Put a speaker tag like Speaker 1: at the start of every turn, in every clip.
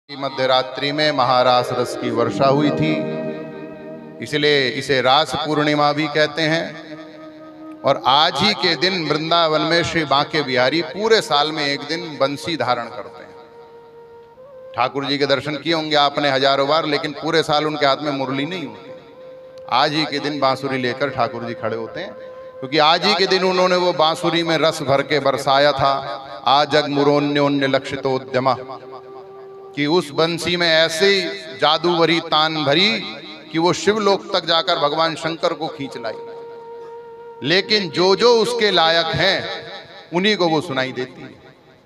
Speaker 1: की मध्यरात्रि में महारास रस की वर्षा हुई थी, इसलिए इसे रास पूर्णिमा भी कहते हैं। और आज ही के दिन वृंदावन में श्री बांके बिहारी पूरे साल में एक दिन बंसी धारण करते हैं। ठाकुर जी के दर्शन किए होंगे आपने हजारों बार, लेकिन पूरे साल उनके हाथ में मुरली नहीं होती। आज ही के दिन बांसुरी लेकर ठाकुर जी खड़े होते हैं, क्योंकि आज ही के दिन उन्होंने वो बांसुरी में रस भर के बरसाया था। आजग मुरोन्योन्य लक्षितोद्यमा, कि उस बंसी में ऐसे जादू भरी तान भरी कि वो शिवलोक तक जाकर भगवान शंकर को खींच लाई। लेकिन जो जो उसके लायक हैं उन्हीं को वो सुनाई देती है,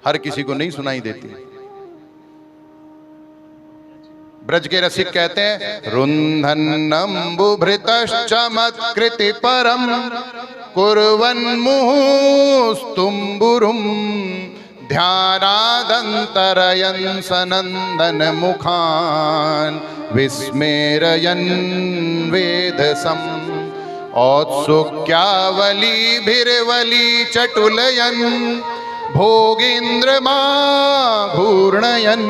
Speaker 1: हर किसी को नहीं सुनाई देती। ब्रज के रसिक कहते हैं, रुन्धन्नम्बुभृतश्चमत्कृति परम कुर्वन्मुहुस्तुम्बुरुम ध्यानादन्तरयन् सनन्दन मुखान् विस्मेरयन् वेधसम् औत्सुक्यावलीभिर्वली चटुलयन् भोगीन्द्रमाघूर्णयन्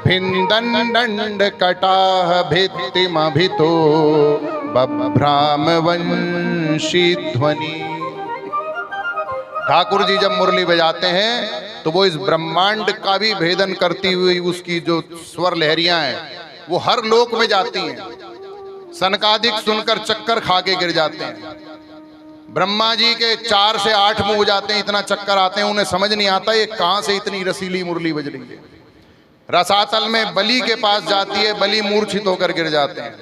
Speaker 1: भिन्दन्दण्डकटाह भित्तिमभितो बभ्रामवंशी ध्वनि। ठाकुर जी जब मुरली बजाते हैं तो वो इस ब्रह्मांड का भी भेदन करती हुई उसकी जो स्वर लहरियां हैं वो हर लोक में जाती हैं। सनकादिक सुनकर चक्कर खा के गिर जाते हैं। ब्रह्मा जी के 4 से 8 मुंह हो जाते हैं, इतना चक्कर आते हैं, उन्हें समझ नहीं आता ये कहां से इतनी रसीली मुरली बज रही है। रसातल में बलि के पास जाती है, बलि मूर्छित होकर गिर जाते हैं।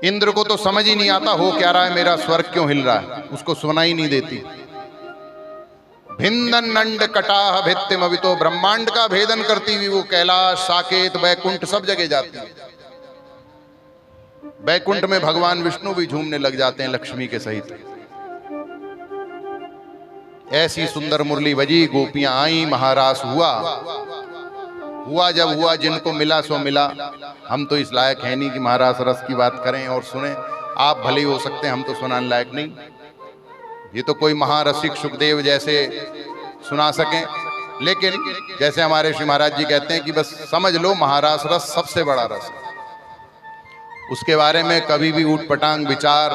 Speaker 1: इंद्र को तो समझ ही नहीं आता हो क्या रहा है, मेरा स्वर्ग क्यों हिल रहा है, उसको सुनाई नहीं देती। भिन्दन्नंड कटाह भित्तिमभितो, ब्रह्मांड का भेदन करती हुई वो कैलाश, साकेत, बैकुंठ सब जगह जाती है। बैकुंठ में भगवान विष्णु भी झूमने लग जाते हैं लक्ष्मी के सहित। ऐसी सुंदर मुरली बजी, गोपियां आई, महारास हुआ। जब हुआ जिनको मिला सो मिला। हम तो इस लायक है नहीं कि महारास रस की बात करें और सुने। आप भले ही हो सकते हैं, हम तो सुनाने लायक नहीं। ये तो कोई महारसिक सुखदेव जैसे सुना सकें, लेकिन जैसे हमारे श्री महाराज जी कहते हैं कि बस समझ लो महारास रस सबसे बड़ा रस है। उसके बारे में कभी भी ऊटपटांग विचार,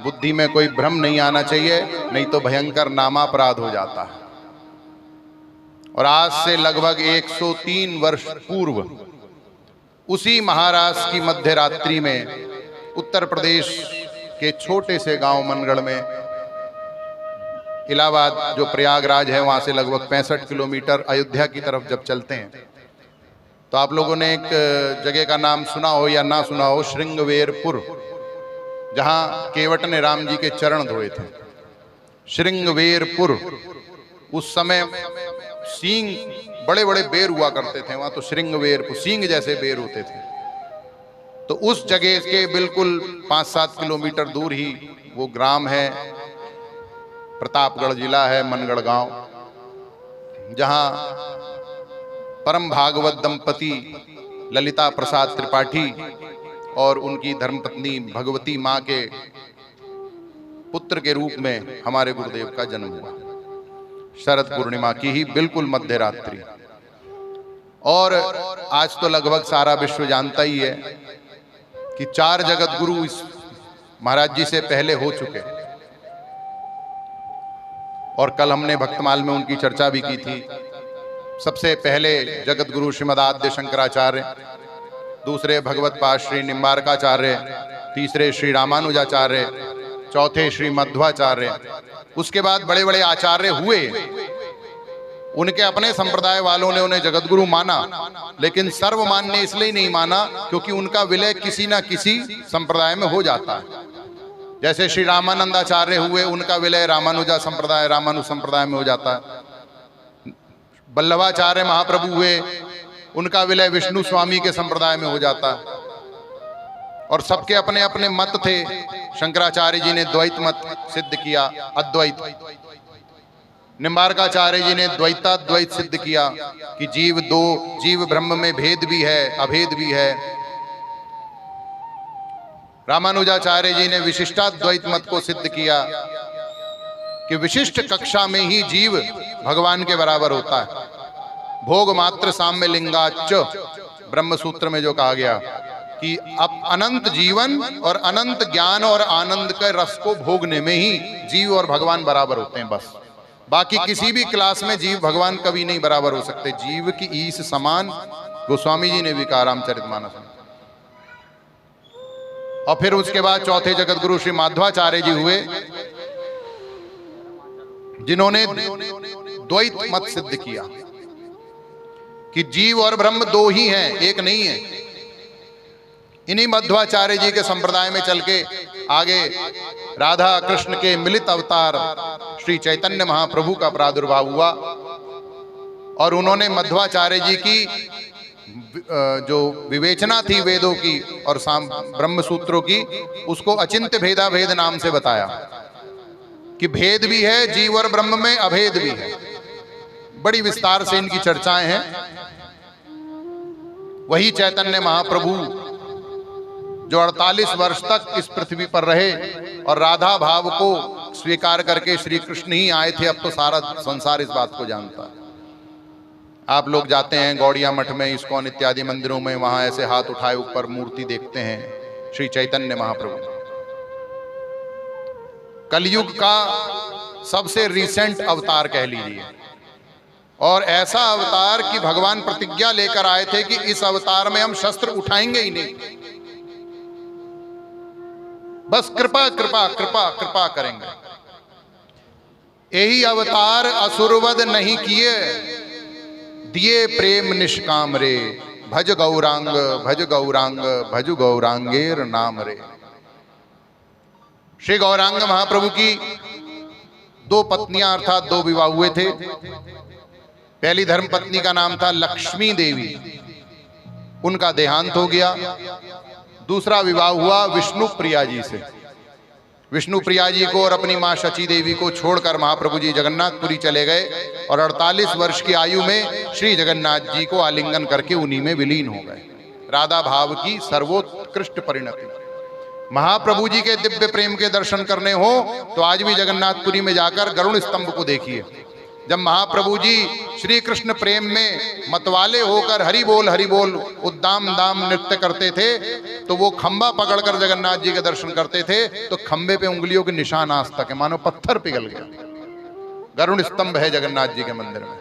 Speaker 1: बुद्धि में कोई भ्रम नहीं आना चाहिए, नहीं तो भयंकर नामापराध हो जाता है। और आज से लगभग 103 वर्ष पूर्व उसी महारास की मध्यरात्रि में उत्तर प्रदेश के छोटे से गांव मनगढ़ में, इलाहाबाद जो प्रयागराज है वहां से लगभग 65 किलोमीटर अयोध्या की तरफ जब चलते हैं तो आप लोगों ने एक जगह का नाम सुना हो या ना सुना हो, श्रृंगवेरपुर, जहां केवट ने राम जी के चरण धोए थे। श्रृंगवेरपुर, उस समय सींग बड़े बड़े बेर हुआ करते थे वहां, तो श्रृंगवेरपुर सींग जैसे बेर होते थे। तो उस जगह के बिल्कुल 5-7 किलोमीटर दूर ही वो ग्राम है, प्रतापगढ़ जिला है, मनगढ़ गांव, जहां परम भागवत दंपति ललिता प्रसाद त्रिपाठी और उनकी धर्मपत्नी भगवती मां के पुत्र के रूप में हमारे गुरुदेव का जन्म हुआ। शरद पूर्णिमा की ही बिल्कुल मध्यरात्रि। और आज तो लगभग सारा विश्व जानता ही है कि 4 जगत गुरु इस महाराज जी से पहले हो चुके। और कल हमने भक्तमाल में उनकी चर्चा भी की थी। सबसे पहले जगत गुरु श्रीमद आद्य शंकराचार्य, दूसरे भगवत पाद श्री निम्बारकाचार्य, तीसरे श्री रामानुजाचार्य, चौथे श्री मध्वाचार्य। उसके बाद बड़े बड़े आचार्य हुए। उनके अपने संप्रदाय वालों ने उन्हें जगतगुरु माना, लेकिन सर्वमान्य इसलिए नहीं माना क्योंकि उनका विलय किसी ना किसी संप्रदाय में हो जाता है। जैसे श्री रामानंदाचार्य हुए, उनका विलय रामानुजा संप्रदाय, रामानु संप्रदाय में हो जाता है। वल्लभाचार्य महाप्रभु हुए, उनका विलय विष्णु स्वामी के संप्रदाय में हो जाता है। और सबके अपने अपने मत थे। शंकराचार्य जी ने द्वैत मत सिद्ध किया, अद्वैत। निम्बारकाचार्य जी ने द्वैताद्वैत सिद्ध किया कि जीव दो, जीव ब्रह्म में भेद भी है, अभेद भी है। रामानुजाचार्य जी ने विशिष्टाद्वैत मत को सिद्ध किया कि विशिष्ट कक्षा में ही जीव भगवान के बराबर होता है। भोग मात्र साम्य लिंगाच, ब्रह्म सूत्र में जो कहा गया कि अब अनंत जीवन और अनंत ज्ञान और आनंद के रस को भोगने में ही जीव और भगवान बराबर होते हैं बस। बाकी किसी भी क्लास में जीव भगवान कभी नहीं बराबर हो सकते। जीव की ईश समान, गोस्वामी जी ने भी कहा रामचरितमानस में। और फिर उसके बाद चौथे जगत गुरु श्री माध्वाचार्य जी हुए, जिन्होंने द्वैत मत सिद्ध किया कि जीव और ब्रह्म दो ही हैं, एक नहीं है। इन्हीं मध्वाचार्य जी के संप्रदाय में चल के आगे राधा कृष्ण के मिलित अवतार श्री चैतन्य महाप्रभु का प्रादुर्भाव हुआ, और उन्होंने मध्वाचार्य जी की जो विवेचना थी वेदों की और ब्रह्म सूत्रों की, उसको अचिंत्य भेदा भेद नाम से बताया कि भेद भी है जीव और ब्रह्म में, अभेद भी है। बड़ी विस्तार से इनकी चर्चाएं हैं। वही चैतन्य महाप्रभु जो 48 वर्ष तक इस पृथ्वी पर रहे और राधा भाव को स्वीकार करके श्री कृष्ण ही आए थे। अब तो सारा संसार इस बात को जानता है। आप लोग जाते हैं गौड़िया मठ में, इस्कॉन इत्यादि मंदिरों में, वहां ऐसे हाथ उठाए ऊपर मूर्ति देखते हैं श्री चैतन्य महाप्रभु। कलयुग का सबसे रिसेंट अवतार कह लीजिए, और ऐसा अवतार कि भगवान प्रतिज्ञा लेकर आए थे कि इस अवतार में हम शस्त्र उठाएंगे ही नहीं, बस कृपा कृपा कृपा कृपा करेंगे। यही अवतार असुरवध नहीं किए, दिए प्रेम निष्काम रे, भज गौरांग भज गौरांग भज गौरांगेर नाम रे। श्री गौरांग महाप्रभु की दो पत्नियां अर्थात दो विवाह हुए थे। पहली धर्म पत्नी का नाम था लक्ष्मी देवी, उनका देहांत हो गया। दूसरा विवाह हुआ विष्णु प्रिया जी से। विष्णु प्रिया जी को और अपनी मां शची देवी को छोड़कर महाप्रभु जी जगन्नाथपुरी चले गए और 48 वर्ष की आयु में श्री जगन्नाथ जी को आलिंगन करके उन्हीं में विलीन हो गए। राधा भाव की सर्वोत्कृष्ट परिणति। महाप्रभु जी के दिव्य प्रेम के दर्शन करने हो तो आज भी जगन्नाथपुरी में जाकर गरुड़ स्तंभ को देखिए। जब महाप्रभु जी श्री कृष्ण प्रेम में मतवाले होकर हरि बोल उद्दाम दाम नृत्य करते थे, तो वो खंबा पकड़कर जगन्नाथ जी के दर्शन करते थे तो खंबे पे उंगलियों के निशान आज तक है, मानो पत्थर पिघल गया। गरुड़ स्तंभ है जगन्नाथ जी के मंदिर में।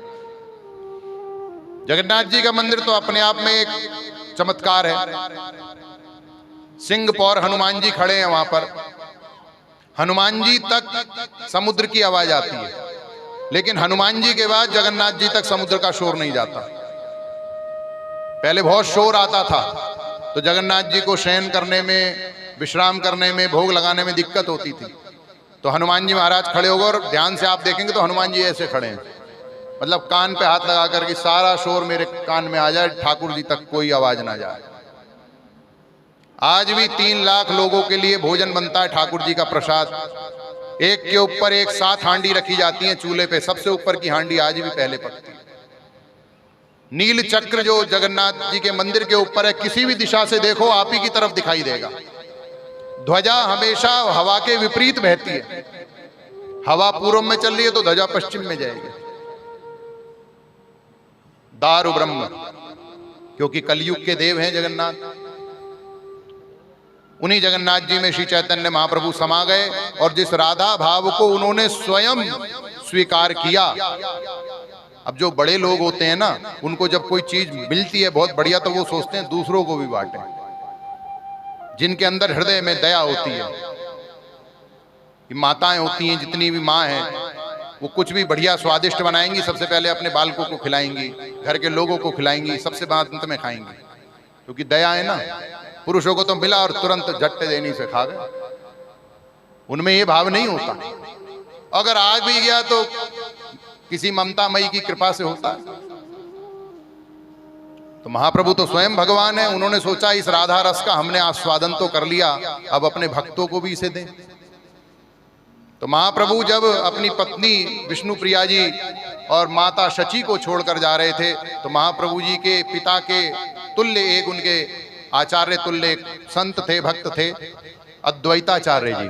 Speaker 1: जगन्नाथ जी का मंदिर तो अपने आप में एक चमत्कार है। सिंह पौर हनुमान जी खड़े हैं वहां पर। हनुमान जी तक समुद्र की आवाज आती है, लेकिन हनुमान जी के बाद जगन्नाथ जी तक समुद्र का शोर नहीं जाता। पहले बहुत शोर आता था तो जगन्नाथ जी को शयन करने में, विश्राम करने में, भोग लगाने में दिक्कत होती थी। तो हनुमान जी महाराज खड़े हो गए, और ध्यान से आप देखेंगे तो हनुमान जी ऐसे खड़े हैं, मतलब कान पे हाथ लगा कर कि सारा शोर मेरे कान में आ जाए, ठाकुर जी तक कोई आवाज ना जाए। आज भी 3 लाख लोगों के लिए भोजन बनता है ठाकुर जी का प्रसाद। एक के ऊपर एक 7 हांडी रखी जाती हैं चूल्हे पे, सबसे ऊपर की हांडी आज भी पहले पकती है। नील चक्र जो जगन्नाथ जी के मंदिर के ऊपर है, किसी भी दिशा से देखो आप ही की तरफ दिखाई देगा। ध्वजा हमेशा हवा के विपरीत बहती है। हवा पूर्व में चल रही है तो ध्वजा पश्चिम में जाएगी। दारु ब्रह्म, क्योंकि कलयुग के देव हैं जगन्नाथ। उन्हीं जगन्नाथ जी में श्री चैतन्य महाप्रभु समा गए, और जिस राधा भाव को उन्होंने स्वयं स्वीकार किया। अब जो बड़े लोग होते हैं ना, उनको जब कोई चीज मिलती है बहुत बढ़िया तो वो सोचते हैं दूसरों को भी बांटें। जिनके अंदर हृदय में दया होती है, माताएं होती हैं, जितनी भी माँ हैं, वो कुछ भी बढ़िया स्वादिष्ट बनाएंगी, सबसे पहले अपने बालकों को खिलाएंगी, घर के लोगों को खिलाएंगी, सबसे बाद अंत में खाएंगी, क्योंकि दया है ना। पुरुषों को तो मिला और तुरंत झट्टे देने से खा गए, उनमें ये भाव नहीं होता। अगर आज भी गया तो किसी ममता मई की कृपा से होता है। तो महाप्रभु तो स्वयं भगवान है। उन्होंने सोचा इस राधा रस का हमने आस्वादन तो कर लिया, अब अपने भक्तों को भी इसे दें। तो महाप्रभु जब अपनी पत्नी विष्णु प्रिया जी और माता शची को छोड़कर जा रहे थे, तो महाप्रभु जी के पिता के तुल्य एक उनके आचार्य तुल्य संत थे, भक्त थे, अद्वैताचार्य जी।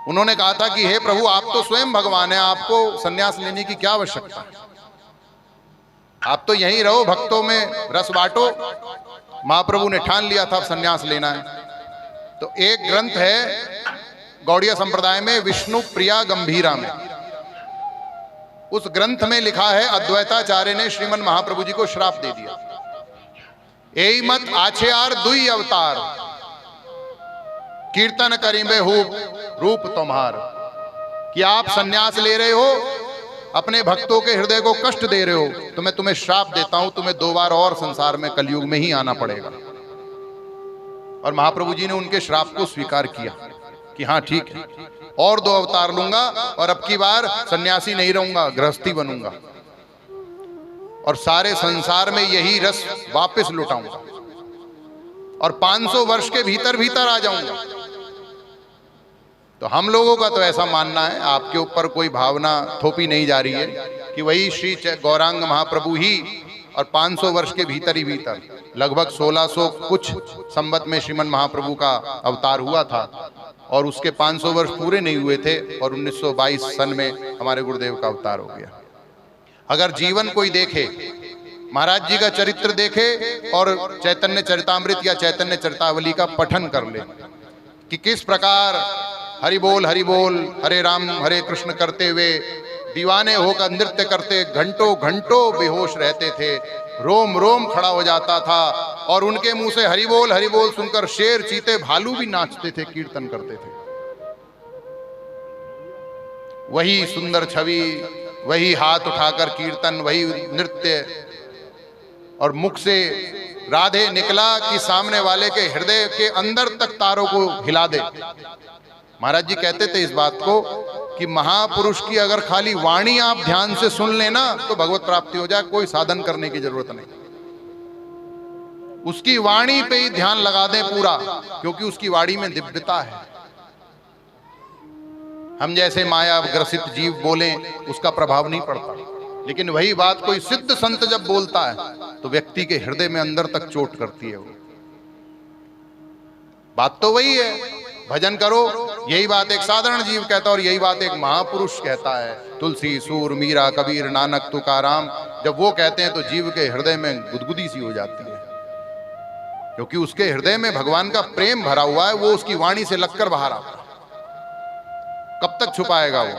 Speaker 1: उन्होंने कहा था कि हे प्रभु, आप तो स्वयं भगवान हैं, आपको सन्यास लेने की क्या आवश्यकता है। आप तो यहीं रहो, भक्तों में रस बांटो। महाप्रभु ने ठान लिया था अब संन्यास लेना है। तो एक ग्रंथ है गौड़ीय संप्रदाय में, विष्णु प्रिया गंभीरा में। उस ग्रंथ में लिखा है, अद्वैताचार्य ने श्रीमन महाप्रभु जी को श्राप दे दिया, एई मत आछेयार दुई अवतार, कीर्तन करीबे रूप तुम्हार। कि आप सन्यास ले रहे हो, अपने भक्तों के हृदय को कष्ट दे रहे हो, तो मैं तुम्हें श्राप देता हूं, तुम्हें 2 बार और संसार में कलयुग में ही आना पड़ेगा। और महाप्रभु जी ने उनके श्राप को स्वीकार किया कि हाँ ठीक है, और 2 अवतार लूंगा और अब की बार सन्यासी नहीं रहूंगा, गृहस्थी बनूंगा और सारे संसार में यही रस वापस लुटाऊंगा और 500 वर्ष के भीतर भीतर आ जाऊंगा। तो हम लोगों का तो ऐसा मानना है, आपके ऊपर कोई भावना थोपी नहीं जा रही है कि वही श्री गौरांग महाप्रभु ही और 500 वर्ष के भीतर ही भीतर, लगभग 1600 कुछ संवत में श्रीमन महाप्रभु का अवतार हुआ था और उसके 500 वर्ष पूरे नहीं हुए थे और 1922 सन में हमारे गुरुदेव का अवतार हो गया। अगर जीवन कोई देखे, महाराज जी का चरित्र देखे और चैतन्य चरितामृत या चैतन्य चरितावली का पठन कर ले कि किस प्रकार हरि बोल हरे राम हरे कृष्ण करते हुए दीवाने होकर नृत्य करते घंटों घंटों बेहोश रहते थे, रोम रोम खड़ा हो जाता था और उनके मुंह से हरि बोल सुनकर शेर चीते भालू भी नाचते थे, कीर्तन करते थे। वही सुंदर छवि, वही हाथ उठाकर कीर्तन, वही नृत्य और मुख से राधे निकला कि सामने वाले के हृदय के अंदर तक तारों को हिला दे। महाराज जी कहते थे इस बात को कि महापुरुष की अगर खाली वाणी आप ध्यान से सुन लेना तो भगवत प्राप्ति हो जाए, कोई साधन करने की जरूरत नहीं। उसकी वाणी पे ही ध्यान लगा दें पूरा, क्योंकि उसकी वाणी में दिव्यता है। हम जैसे माया ग्रसित जीव बोलें उसका प्रभाव नहीं पड़ता, लेकिन वही बात कोई सिद्ध संत जब बोलता है तो व्यक्ति के हृदय में अंदर तक चोट करती है। वो बात तो वही है, भजन करो, यही बात एक साधारण जीव कहता है और यही बात एक महापुरुष कहता है। तुलसी, सूर, मीरा, कबीर, नानक, तुकाराम जब वो कहते हैं तो जीव के हृदय में गुदगुदी सी हो जाती है, क्योंकि उसके हृदय में भगवान का प्रेम भरा हुआ है। वो उसकी वाणी से लगकर बाहर आता है, कब तक छुपाएगा वो?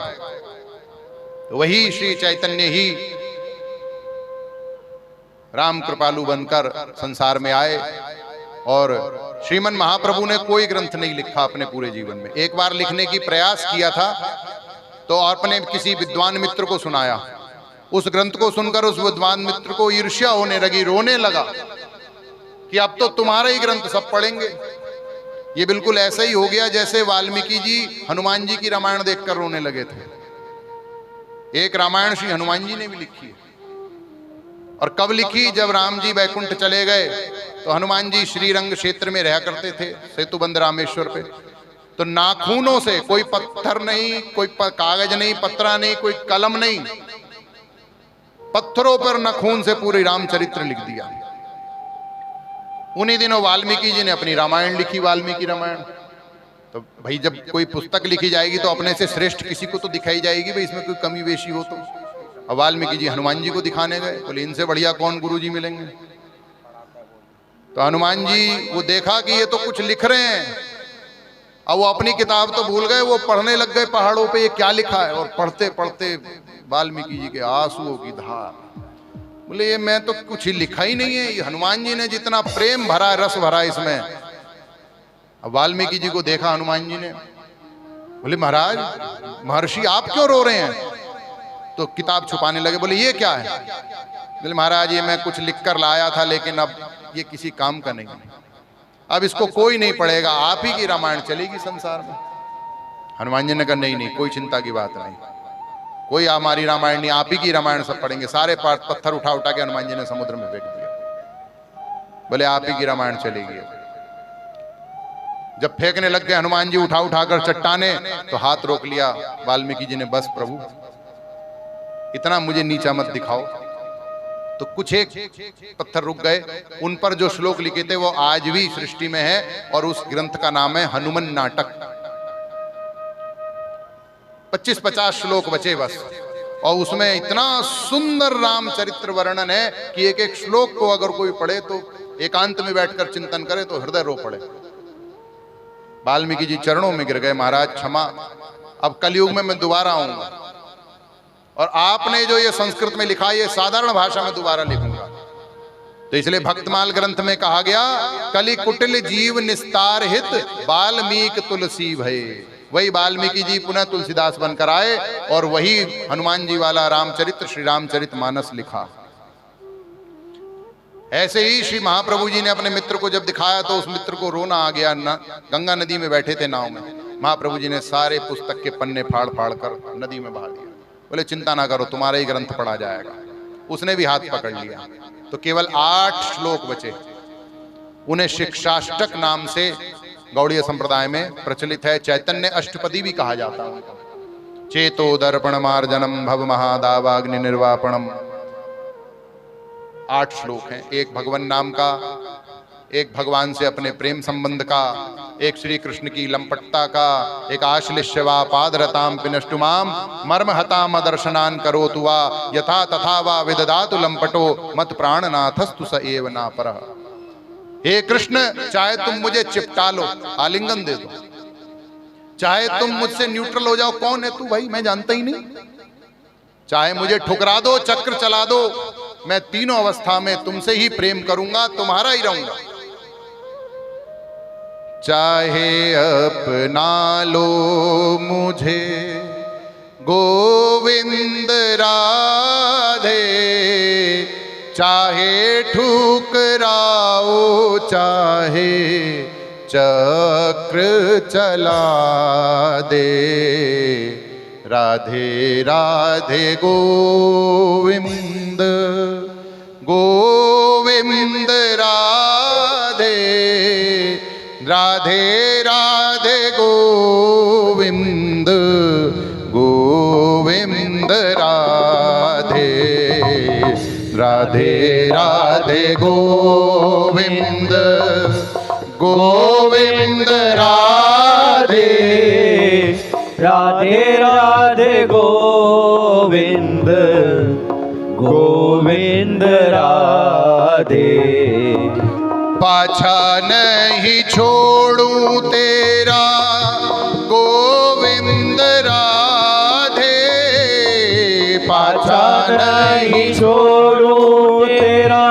Speaker 1: तो वही श्री चैतन्य ही राम कृपालु बनकर संसार में आए और श्रीमन महाप्रभु ने कोई ग्रंथ नहीं लिखा अपने पूरे जीवन में। एक बार लिखने की प्रयास किया था तो अपने किसी विद्वान मित्र को सुनाया। उस ग्रंथ को सुनकर उस विद्वान मित्र को ईर्ष्या होने लगी, रोने लगा कि अब तो तुम्हारा ही ग्रंथ सब पढ़ेंगे। ये बिल्कुल ऐसा ही हो गया जैसे वाल्मीकि जी हनुमान जी की रामायण देखकर रोने लगे थे। एक रामायण श्री हनुमान जी ने भी लिखी है, और कब लिखी? जब राम जी बैकुंठ चले गए तो हनुमान जी श्रीरंग क्षेत्र में रहा करते थे, सेतुबंध रामेश्वर पे। तो नाखूनों से, कोई पत्थर नहीं, कोई कागज नहीं, पत्रा नहीं, कोई कलम नहीं, पत्थरों पर नाखून से पूरी रामचरित्र लिख दिया। उन्हीं दिनों वाल्मीकि जी ने अपनी रामायण लिखी, वाल्मीकि रामायण। तो भाई जब कोई पुस्तक लिखी जाएगी तो अपने से श्रेष्ठ किसी को तो दिखाई जाएगी, भाई इसमें कोई कमी बेशी हो तो। अब वाल्मीकि जी हनुमान जी को दिखाने गए, बोले इनसे बढ़िया कौन गुरु जी मिलेंगे। तो हनुमान जी वो देखा कि ये तो कुछ लिख रहे हैं, अब वो अपनी किताब तो भूल गए, वो पढ़ने लग गए पहाड़ों पे ये क्या लिखा है। और पढ़ते पढ़ते वाल्मीकि जी के आंसुओं की धार, बोले ये मैं तो कुछ ही लिखा ही नहीं है, ये हनुमान जी ने जितना प्रेम भरा, रस भरा इसमें। अब वाल्मीकि जी को देखा हनुमान जी ने, बोले महाराज, महर्षि आप क्यों रो रहे हैं? तो किताब छुपाने लगे, बोले ये क्या है? बोले महाराज ये मैं कुछ लिख कर लाया था, लेकिन अब ये किसी काम का नहीं, अब इसको कोई नहीं पढ़ेगा, आप ही की रामायण चलेगी संसार में। हनुमान जी ने कहा नहीं नहीं, कोई चिंता की बात नहीं, कोई हमारी रामायण नहीं, आप ही की रामायण सब पढ़ेंगे। सारे पत्थर उठा उठा के हनुमान जी ने समुद्र में फेंक दिया, बोले आप ही की रामायण चलेगी। जब फेंकने लग गए हनुमान जी उठा उठाकर चट्टाने, तो हाथ रोक लिया वाल्मीकि जी ने, बस प्रभु इतना मुझे नीचा मत दिखाओ। तो कुछ एक पत्थर रुक गए, उन पर जो श्लोक लिखे थे वो आज भी सृष्टि में है, और उस ग्रंथ का नाम है हनुमान नाटक। 25-50 श्लोक बचे बस, और उसमें इतना सुंदर रामचरित्र वर्णन है कि एक एक श्लोक को अगर कोई पढ़े तो एकांत में बैठकर चिंतन करे तो हृदय रो पड़े। वाल्मीकि जी चरणों में गिर गए, महाराज क्षमा, अब कलयुग में मैं दोबारा आऊंगा और आपने जो ये संस्कृत में लिखा ये साधारण भाषा में दोबारा लिखूंगा। तो इसलिए भक्तमाल ग्रंथ में कहा गया, कलि कुटिल जीव निस्तार हित वाल्मीकि तुलसी भय। वही वाल्मीकि जी पुनः तुलसीदास बनकर आए और वही हनुमान जी वाला रामचरित्र श्री रामचरितमानस लिखा। ऐसे ही श्री महाप्रभु जी ने अपने मित्र को जब दिखाया तो उस मित्र को रोना आ गया। गंगा नदी में बैठे थे नाव में, महाप्रभु जी ने सारे पुस्तक के पन्ने फाड़ फाड़ कर नदी में बहा दिया। बोले चिंता ना करो, तुम्हारा ही ग्रंथ पढ़ा जाएगा। उसने भी हाथ पकड़ लिया तो केवल 8 श्लोक बचे। उन्हें शिक्षाष्टक नाम से गौड़ीय संप्रदाय में प्रचलित है। चैतन्य अष्टपदी भी कहा जाता है। चेतो दर्पण मार्जनम भव महादावाग्नि निर्वापणम, 8 श्लोक हैं। एक भगवान नाम का, एक भगवान से अपने प्रेम संबंध का, एक श्री कृष्ण की लंपटता का, एक आश्लिष्यवा पादरताम पिनष्टुमाम मर्म हताम दर्शनान करोतु वा यथा तथा वा विददातु लंपटो मत प्राणनाथस्तु स एव ना परः। हे कृष्ण, चाहे तुम मुझे चिपटा लो, आलिंगन दे दो, चाहे तुम मुझसे न्यूट्रल हो जाओ, कौन है तू भाई, मैं जानता ही नहीं, चाहे मुझे ठुकरा दो, चक्र चला दो, मैं तीनों अवस्था में तुमसे ही प्रेम करूंगा, तुम्हारा ही रहूंगा। चाहे अपना लो मुझे गोविंद राधे, चाहे ठुकराओ, चाहे चक्र चला दे, राधे राधे गोविंद गोविंद राधे, राधे राधे गोविंद गोविंद राधे, राधे राधे गोविंद गोविंद राधे,
Speaker 2: राधे राधे गोविंद गोविंद राधे।
Speaker 1: पाछा नहीं छोड़ू तेरा गोविंद राधे,
Speaker 2: पाछा नहीं छोड़ू तेरा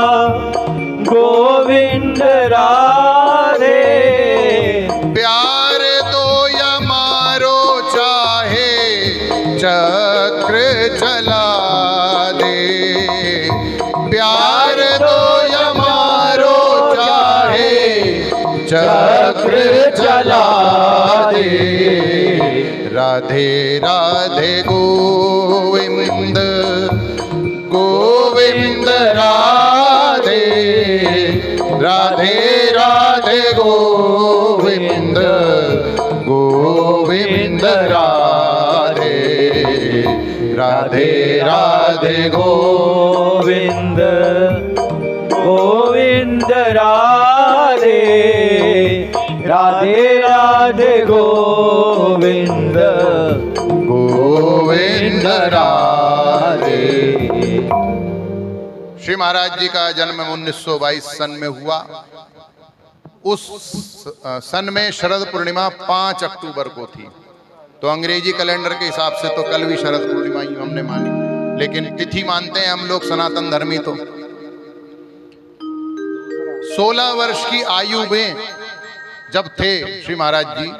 Speaker 2: गोविंद राधे।
Speaker 1: प्यार दो या मारो, चाहे चक्र चला दे, प्यार दो या मारो, चाहे चक्र चला दे, राधे राधे गोविंद गोविंद राधे, राधे राधे गोविंद गोविंद राधे, राधे राधे
Speaker 2: गोविंद गोविंद राधे, राधे राधे गोविंद
Speaker 1: गोविंद राधे। श्री महाराज जी का जन्म 1922 सन में हुआ। उस सन में शरद पूर्णिमा 5 अक्टूबर को थी। तो अंग्रेजी कैलेंडर के हिसाब से तो कल भी शरद पूर्णिमा ही हमने मानी, लेकिन तिथि मानते हैं हम लोग सनातन धर्मी। तो 16 वर्ष की आयु में जब थे श्री महाराज जी,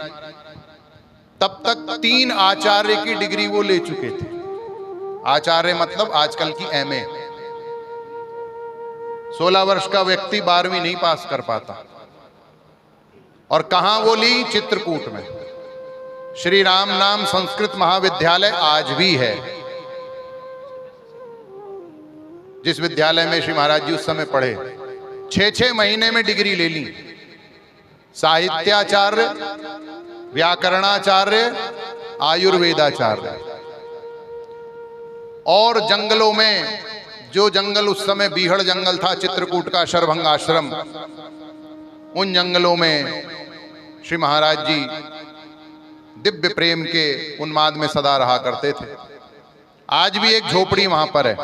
Speaker 1: तब तक 3 आचार्य की डिग्री वो ले चुके थे। आचार्य मतलब आजकल की एमए। 16 वर्ष का व्यक्ति 12वीं नहीं पास कर पाता। और कहां वो ली? चित्रकूट में। श्री राम नाम संस्कृत महाविद्यालय आज भी है, जिस विद्यालय में श्री महाराज जी उस समय पढ़े। 6-6 महीने में डिग्री ले ली। साहित्याचार्य, व्याकरणाचार्य, आयुर्वेदाचार्य। और जंगलों में, जो जंगल उस समय बीहड़ जंगल था चित्रकूट का, शरभंग आश्रम, उन जंगलों में श्री महाराज जी दिव्य प्रेम के उन्माद में सदा रहा करते थे। आज भी एक झोपड़ी वहां पर है।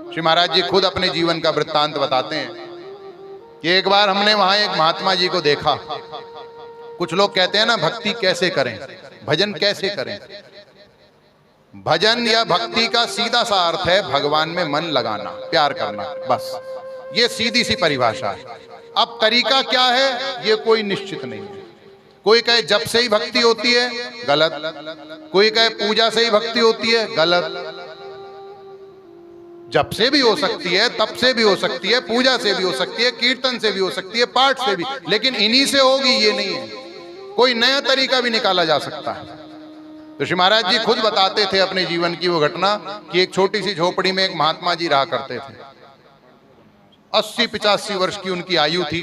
Speaker 1: श्री महाराज जी खुद अपने जीवन का वृत्तांत बताते हैं कि एक बार हमने वहां एक महात्मा जी को देखा। कुछ लोग कहते हैं ना भक्ति कैसे करें, भजन कैसे करें। भजन या भक्ति का सीधा सा अर्थ है भगवान में मन लगाना, प्यार करना, बस ये सीधी सी परिभाषा है। अब तरीका क्या है ये कोई निश्चित नहीं है। कोई कहे जप से ही भक्ति होती है, गलत। कोई कहे पूजा से ही भक्ति होती है, गलत। जप से भी हो सकती है, तप से भी हो सकती है, पूजा से भी हो सकती है, कीर्तन से भी हो सकती है, पाठ से भी, लेकिन इन्हीं से होगी ये नहीं है। कोई नया तरीका भी निकाला जा सकता है। तो श्री महाराज जी खुद बताते थे अपने जीवन की वो घटना कि एक छोटी सी झोपड़ी में एक महात्मा जी रहा करते थे। 80-85 वर्ष की उनकी आयु थी।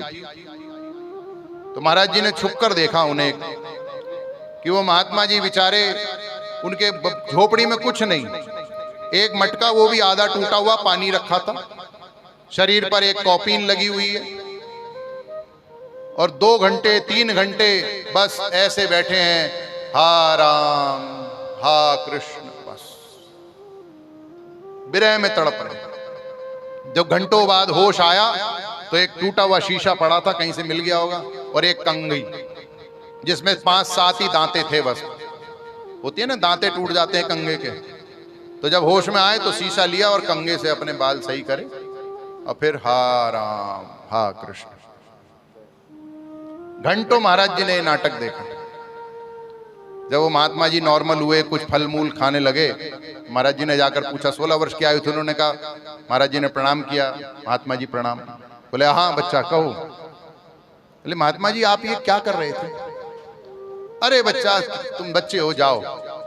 Speaker 1: तो महाराज जी ने छुपकर देखा उन्हें कि वो महात्मा जी बेचारे, उनके झोपड़ी में कुछ नहीं, एक मटका वो भी आधा टूटा हुआ पानी रखा था, शरीर पर एक कॉपीन लगी हुई है और 2 घंटे 3 घंटे बस ऐसे बैठे हैं, हा राम हा कृष्ण, बस विरह में तड़प रहे। जब घंटों बाद होश आया तो एक टूटा हुआ शीशा पड़ा था, कहीं से मिल गया होगा, और एक कंघी जिसमें 5-7 ही दांते थे। बस होती है ना, दांते टूट जाते हैं कंघे के। तो जब होश में आए तो शीशा लिया और कंघे से अपने बाल सही करे और फिर हा राम हा कृष्ण। घंटों महाराज जी ने नाटक देखा। जब वो महात्मा जी नॉर्मल हुए, कुछ फल मूल खाने लगे, महाराज जी ने जाकर पूछा, 16 वर्ष की आयु थी। उन्होंने कहा, महाराज जी ने प्रणाम किया, महात्मा जी प्रणाम। बोले हाँ बच्चा कहो। बोले महात्मा जी आप ये क्या कर रहे थे? अरे बच्चा तुम बच्चे हो, जाओ।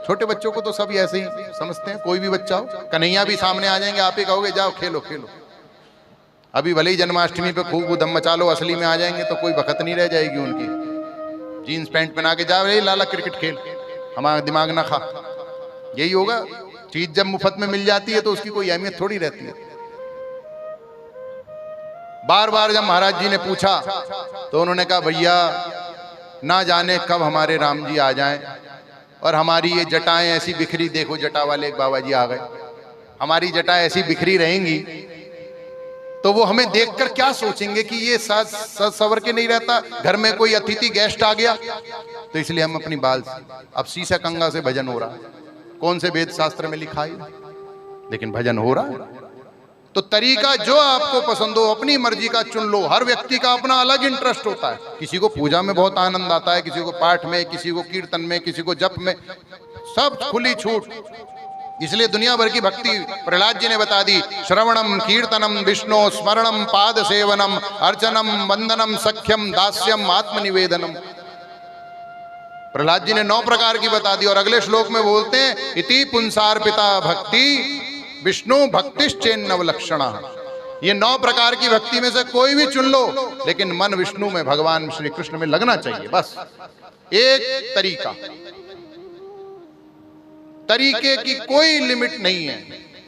Speaker 1: छोटे बच्चों को तो सब ऐसे ही समझते हैं, कोई भी बच्चा हो, कन्हैया भी सामने आ जाएंगे, आप ही कहोगे जाओ खेलो खेलो। अभी भले ही जन्माष्टमी पे खूब धम मचा लो, असली में आ जाएंगे तो कोई बखत नहीं रह जाएगी उनकी। जीन्स पैंट पहना के जाओ, रे लाला क्रिकेट खेल, हमारा दिमाग ना खा। यही होगा। चीज जब मुफ्त में मिल जाती है तो उसकी कोई अहमियत थोड़ी रहती है। बार बार जब महाराज जी ने पूछा तो उन्होंने कहा, भैया ना जाने कब हमारे राम जी आ जाएं और हमारी ये जटाएं ऐसी बिखरी, देखो जटा वाले एक बाबा जी आ गए, हमारी जटाएं ऐसी बिखरी रहेंगी तो वो हमें देखकर क्या सोचेंगे कि ये सज सवर के नहीं रहता, घर में कोई अतिथि गेस्ट आ गया। तो इसलिए हम अपनी बाल, अब शीशा कंगा से भजन हो रहा है, कौन से वेद शास्त्र में लिखा है, लेकिन भजन हो रहा है। तो तरीका जो आपको पसंद हो अपनी मर्जी का चुन लो। हर व्यक्ति का अपना अलग इंटरेस्ट होता है। किसी को पूजा में बहुत आनंद आता है, किसी को पाठ में, किसी को कीर्तन में, किसी को जप में, सब खुली छूट। इसलिए दुनिया भर की भक्ति प्रहलाद जी ने बता दी, श्रवणम कीर्तनम विष्णु स्मरणम पाद सेवनम अर्चनम वंदनम सख्यम दास्यम आत्मनिवेदनम। प्रहलाद जी ने 9 प्रकार की बता दी और अगले श्लोक में बोलते हैं, इति पुंसार्पिता भक्ति विष्णु भक्तिश्चेन्नव लक्षणा। ये 9 प्रकार की भक्ति में से कोई भी चुन लो, लेकिन मन विष्णु में, भगवान श्री कृष्ण में लगना चाहिए। बस एक तरीका, तरीके की कोई लिमिट नहीं है।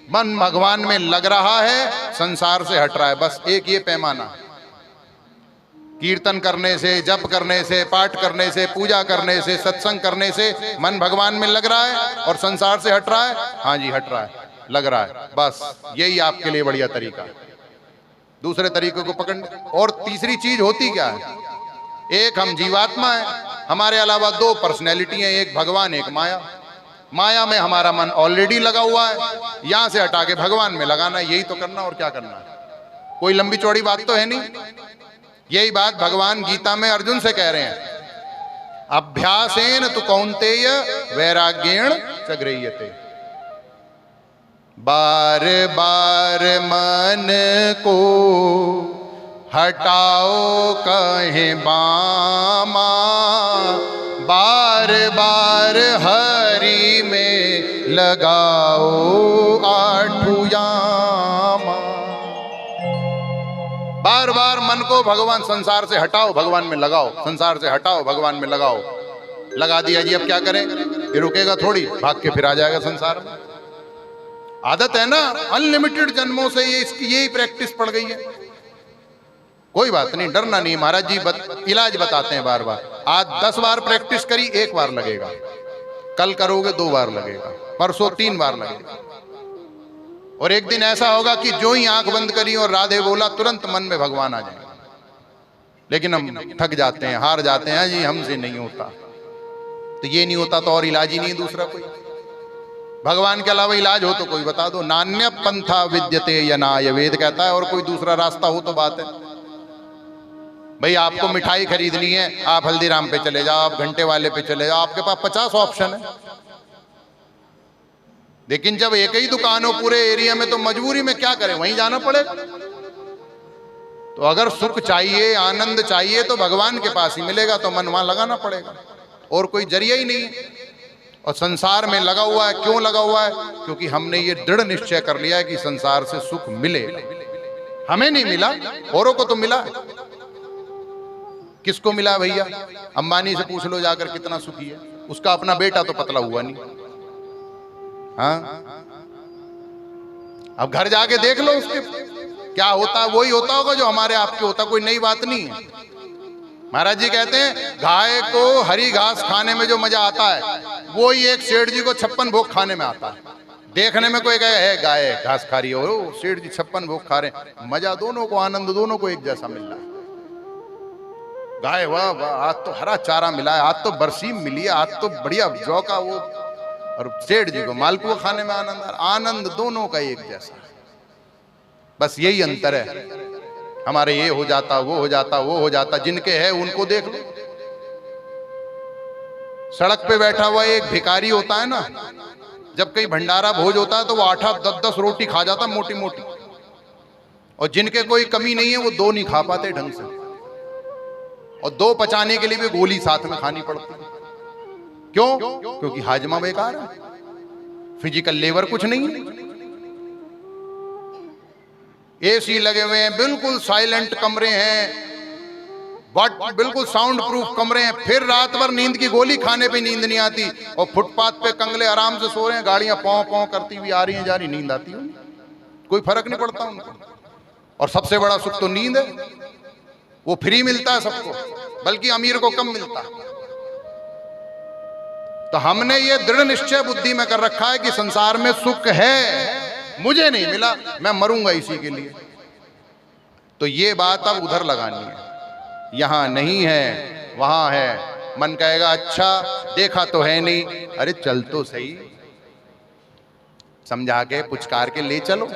Speaker 1: मन भगवान में लग रहा है, संसार से हट रहा है, बस एक ये पैमाना। कीर्तन करने से, जप करने से, पाठ करने से, पूजा करने से, सत्संग करने से मन भगवान में लग रहा है और संसार से हट रहा है। हाँ जी हट रहा है, लग रहा है, बस यही आपके लिए बढ़िया तरीका है। दूसरे तरीके को पकड़। और तीसरी चीज होती क्या है, एक हम जीवात्मा है, हमारे अलावा 2 पर्सनैलिटी हैं, एक भगवान एक माया। माया में हमारा मन ऑलरेडी लगा हुआ है, यहां से हटा के भगवान में लगाना, यही तो करना और क्या करना है। कोई लंबी चौड़ी बात तो है नहीं। यही बात भगवान गीता में अर्जुन से कह रहे हैं, अभ्यासेन तु कौन्तेय वैराग्येण च गृह्यते। बार बार मन को हटाओ कहे बामा, बार बार हरि में लगाओ आठुयामा। बार बार मन को भगवान, संसार से हटाओ भगवान में लगाओ, संसार से हटाओ भगवान में लगाओ। लगा दिया जी, अब क्या करें, ये रुकेगा थोड़ी, भाग के फिर आ जाएगा संसार में। आदत है ना, अनलिमिटेड जन्मों से ये इसकी यही प्रैक्टिस पड़ गई है। कोई बात नहीं, डरना नहीं। महाराज जी इलाज बताते हैं बार बार। आज 10 बार प्रैक्टिस करी, 1 बार लगेगा, कल करोगे 2 बार लगेगा, परसों 3 बार लगेगा। और एक दिन ऐसा होगा कि जो ही आंख बंद करी और राधे बोला तुरंत मन में भगवान आ जाएंगे। लेकिन हम थक जाते हैं, हार जाते हैं, जी हमसे नहीं होता। तो ये नहीं होता तो और इलाज ही नहीं है दूसरा कोई। भगवान के अलावा इलाज हो तो कोई बता दो। नान्य पंथा विद्यते यना, ये वेद कहता है, और कोई दूसरा रास्ता हो तो बात है। भाई आपको मिठाई खरीदनी है, आप हल्दीराम पे चले जाओ, आप घंटे वाले पे चले जाओ, आपके पास 50 ऑप्शन है। लेकिन जब एक ही दुकान हो पूरे एरिया में तो मजबूरी में क्या करें, वहीं जाना पड़ेगा। तो अगर सुख चाहिए, आनंद चाहिए तो भगवान के पास ही मिलेगा, तो मन वहां लगाना पड़ेगा, और कोई जरिया ही नहीं है। और संसार में लगा हुआ है, क्यों लगा हुआ है? क्योंकि हमने ये दृढ़ निश्चय कर लिया है कि संसार से सुख मिलेगा। हमें नहीं मिला, औरों को तो मिला। किसको मिला भैया? अंबानी से पूछ लो जाकर कितना सुखी है, उसका अपना बेटा तो पतला हुआ नहीं। हाँ, अब घर जाके देख लो उसके क्या होता है। वही होता होगा जो हमारे आपके होता, कोई नई बात नहीं है। महाराज जी कहते हैं गाय को हरी घास खाने में जो मजा आता है वो ही एक सेठ जी को 56 भोग खाने में आता है। देखने में कोई कहे है गाय घास खा रही हो, सेठ जी 56 भोग खा रहे हैं, मजा दोनों को, आनंद दोनों को एक जैसा मिल रहा है। गाय वाह वाह, आज तो हरा चारा मिला है, आज तो बरसीम मिली है, आज तो बढ़िया जौ का वो, और सेठ जी को मालपुआ खाने में आनंद। आनंद दोनों का एक जैसा है, बस यही अंतर है। हमारे ये हो जाता, वो हो जाता, वो हो जाता। जिनके है उनको देख लो। सड़क पे बैठा हुआ एक भिखारी होता है ना, जब कहीं भंडारा भोज होता है तो वो 8-8, 10-10 रोटी खा जाता मोटी मोटी, और जिनके कोई कमी नहीं है वो 2 नहीं खा पाते ढंग से, और 2 पचाने के लिए भी गोली साथ में खानी पड़ती है। क्यों? क्योंकि हाजमा बेकार है, फिजिकल लेबर कुछ नहीं है। एसी लगे हुए हैं, बिल्कुल साइलेंट कमरे हैं, बट बिल्कुल साउंड प्रूफ कमरे हैं, फिर रात भर नींद की गोली खाने पे नींद नहीं आती, और फुटपाथ पे कंगले आराम से सो रहे हैं, गाड़ियां पौ पौ करती हुई आ रही हैं, जा रही, नींद आती है, कोई फर्क नहीं पड़ता उनको। और सबसे बड़ा सुख तो नींद है, वो फ्री मिलता है सबको, बल्कि अमीर को कम मिलता है। तो हमने ये दृढ़ निश्चय बुद्धि में कर रखा है कि संसार में सुख है, मुझे नहीं मिला, मैं मरूंगा इसी के लिए। तो ये बात अब उधर लगानी है, यहां नहीं है वहां है। मन कहेगा अच्छा देखा तो है नहीं, अरे चल तो सही, समझा के पुचकार के ले चलो।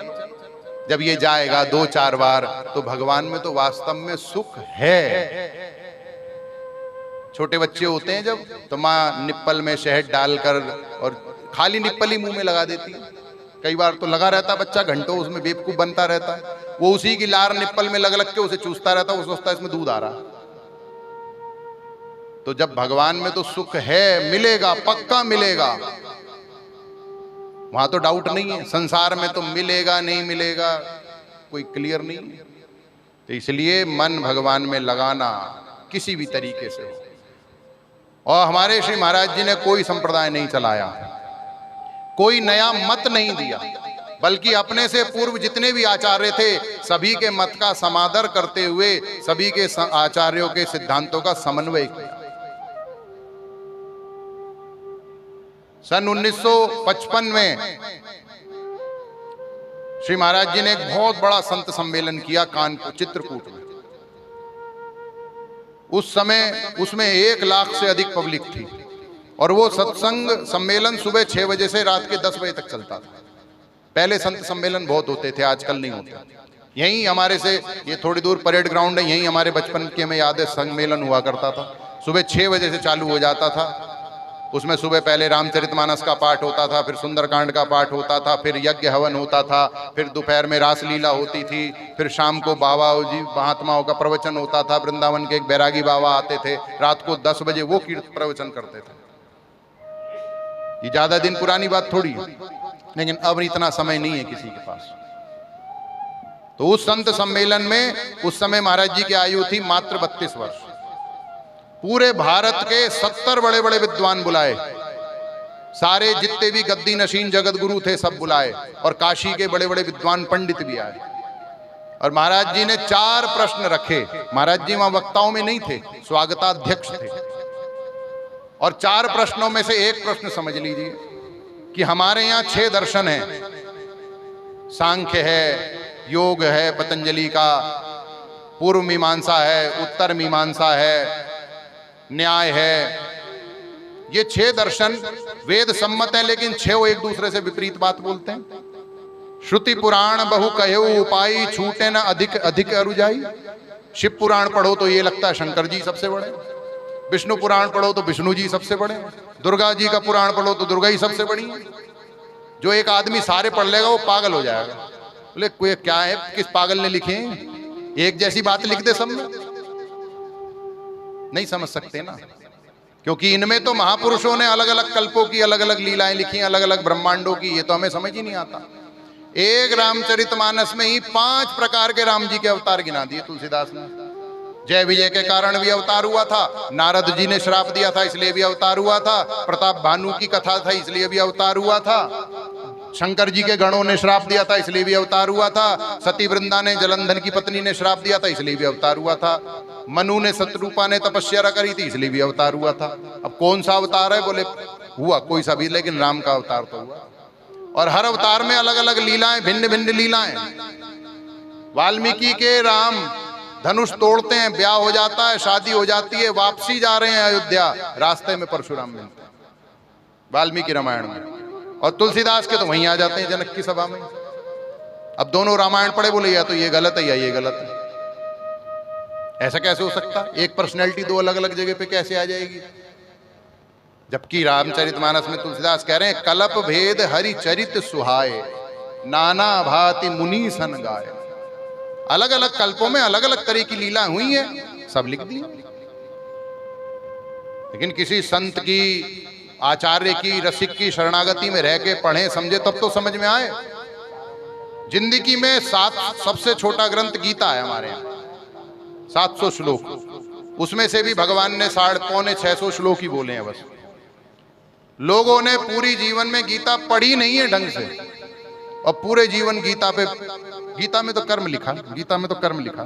Speaker 1: जब ये जाएगा 2-4 बार तो भगवान में तो वास्तव में सुख है। छोटे बच्चे होते हैं जब, तो माँ निप्पल में शहद डालकर, और खाली निप्पल ही मुंह में लगा देती है। कई बार तो लगा रहता बच्चा घंटों, उसमें बेवकूफ बनता रहता है, वो उसी की लार निप्पल में लग लग के उसे चूसता रहता है, वो सोचता है इसमें दूध आ रहा। तो जब भगवान में तो सुख है, मिलेगा, पक्का मिलेगा, वहां तो डाउट नहीं है। संसार में तो मिलेगा नहीं मिलेगा कोई क्लियर नहीं है। तो इसलिए मन भगवान में लगाना किसी भी तरीके से हो। और हमारे श्री महाराज जी ने कोई संप्रदाय नहीं चलाया, कोई नया मत नहीं दिया, बल्कि अपने से पूर्व जितने भी आचार्य थे सभी के मत का समादर करते हुए सभी के आचार्यों के सिद्धांतों का समन्वय किया। सन 1955 में श्री महाराज जी ने एक बहुत बड़ा संत सम्मेलन किया कानपुर चित्रकूट में। उस समय उसमें 1 लाख से अधिक पब्लिक थी, और वो सत्संग सम्मेलन सुबह 6 बजे से रात के 10 बजे तक चलता था। पहले संत सम्मेलन बहुत होते थे, आजकल नहीं होते। यहीं हमारे से ये थोड़ी दूर परेड ग्राउंड है, यहीं हमारे बचपन के में याद है सम्मेलन हुआ करता था। सुबह 6 बजे से चालू हो जाता था। उसमें सुबह पहले रामचरितमानस का पाठ होता था, फिर सुंदरकांड का पाठ होता था, फिर यज्ञ हवन होता था, फिर दोपहर में रासलीला होती थी, फिर शाम को बाबा जी महात्माओं का प्रवचन होता था। वृंदावन के एक बैरागी बाबा आते थे, रात को 10 बजे वो कीर्तन प्रवचन करते थे। ये ज्यादा दिन पुरानी बात थोड़ी है, लेकिन अब इतना समय नहीं है किसी के पास। तो उस संत सम्मेलन में उस समय महाराज जी की आयु थी मात्र 32 वर्ष। पूरे भारत के 70 बड़े बड़े विद्वान बुलाए, सारे जितने भी गद्दी नशीन जगत गुरु थे सब बुलाए, और काशी के बड़े बड़े विद्वान पंडित भी आए। और महाराज जी ने 4 प्रश्न रखे। महाराज जी वहां वक्ताओं में नहीं थे, स्वागताध्यक्ष थे। और 4 प्रश्नों में से एक प्रश्न समझ लीजिए कि हमारे यहाँ 6 दर्शन हैं, सांख्य है, योग है पतंजलि का, पूर्व मीमांसा है, उत्तर मीमांसा है, न्याय है। ये 6 दर्शन वेद सम्मत हैं, लेकिन 6 एक दूसरे से विपरीत बात बोलते हैं। श्रुति पुराण बहु कहो उपाई, छूटे न अधिक अधिक अरुजाई। शिव पुराण पढ़ो तो ये लगता है शंकर जी सबसे बड़े, विष्णु पुराण पढ़ो तो विष्णु जी सबसे बड़े, दुर्गा जी का पुराण पढ़ो तो दुर्गा ही सबसे बड़ी है। जो एक आदमी सारे पढ़ लेगा वो पागल हो जाएगा। बोले कोई क्या है, किस पागल ने लिखे हैं, एक जैसी बात लिख दे सब में? नहीं समझ सकते ना, क्योंकि इनमें तो महापुरुषों ने अलग अलग कल्पों की अलग अलग लीलाएं लिखी, अलग अलग ब्रह्मांडों की। ये तो हमें समझ ही नहीं आता। एक रामचरितमानस में ही 5 प्रकार के राम जी के अवतार गिना दिए तुलसीदास ने। जय विजय के कारण भी अवतार हुआ था, नारद जी ने श्राप दिया था इसलिए भी अवतार हुआ था, प्रताप भानु की कथा था इसलिए भी अवतार हुआ था, शंकर जी के गणों ने श्राप दिया था इसलिए भी अवतार हुआ था, सती वृंदा ने जलंधर की पत्नी ने श्राप दिया था इसलिए भी अवतार हुआ था, मनु ने शत्रुपा ने तपस्या करी थी इसलिए भी अवतार हुआ था। अब कौन सा अवतार है? बोले हुआ कोई सा भी, लेकिन राम का अवतार तो हुआ। और हर अवतार में अलग अलग लीलाएं, भिन्न भिन्न लीलाएं। वाल्मीकि के राम धनुष तोड़ते हैं, ब्याह हो जाता है, शादी हो जाती है, वापसी जा रहे हैं अयोध्या, रास्ते में परशुराम मिलते हैं वाल्मीकि रामायण में। और तुलसीदास के तो वहीं आ जाते हैं जनक की सभा में। अब दोनों रामायण पढ़े, बोले या तो ये गलत है या ये गलत है। ऐसा कैसे हो सकता है? एक पर्सनैलिटी 2 अलग अलग जगह पे कैसे आ जाएगी? जबकि रामचरितमानस में तुलसीदास कह रहे हैं कलप भेद हरि चरित सुहाए, नाना भांति मुनि सन गाए। अलग अलग कल्पों में अलग अलग तरह की लीला हुई है, सब लिख दी। लेकिन किसी संत की, आचार्य की, रसिक की शरणागति में रह के पढ़े समझे तब तो समझ में आए। जिंदगी में 7 सबसे छोटा ग्रंथ गीता है हमारे यहाँ, 700 श्लोक। उसमें से भी भगवान ने 650 श्लोक ही बोले हैं बस। लोगों ने पूरी जीवन में गीता पढ़ी नहीं है ढंग से, और पूरे जीवन गीता पे, गीता में तो कर्म लिखा, गीता में तो कर्म लिखा।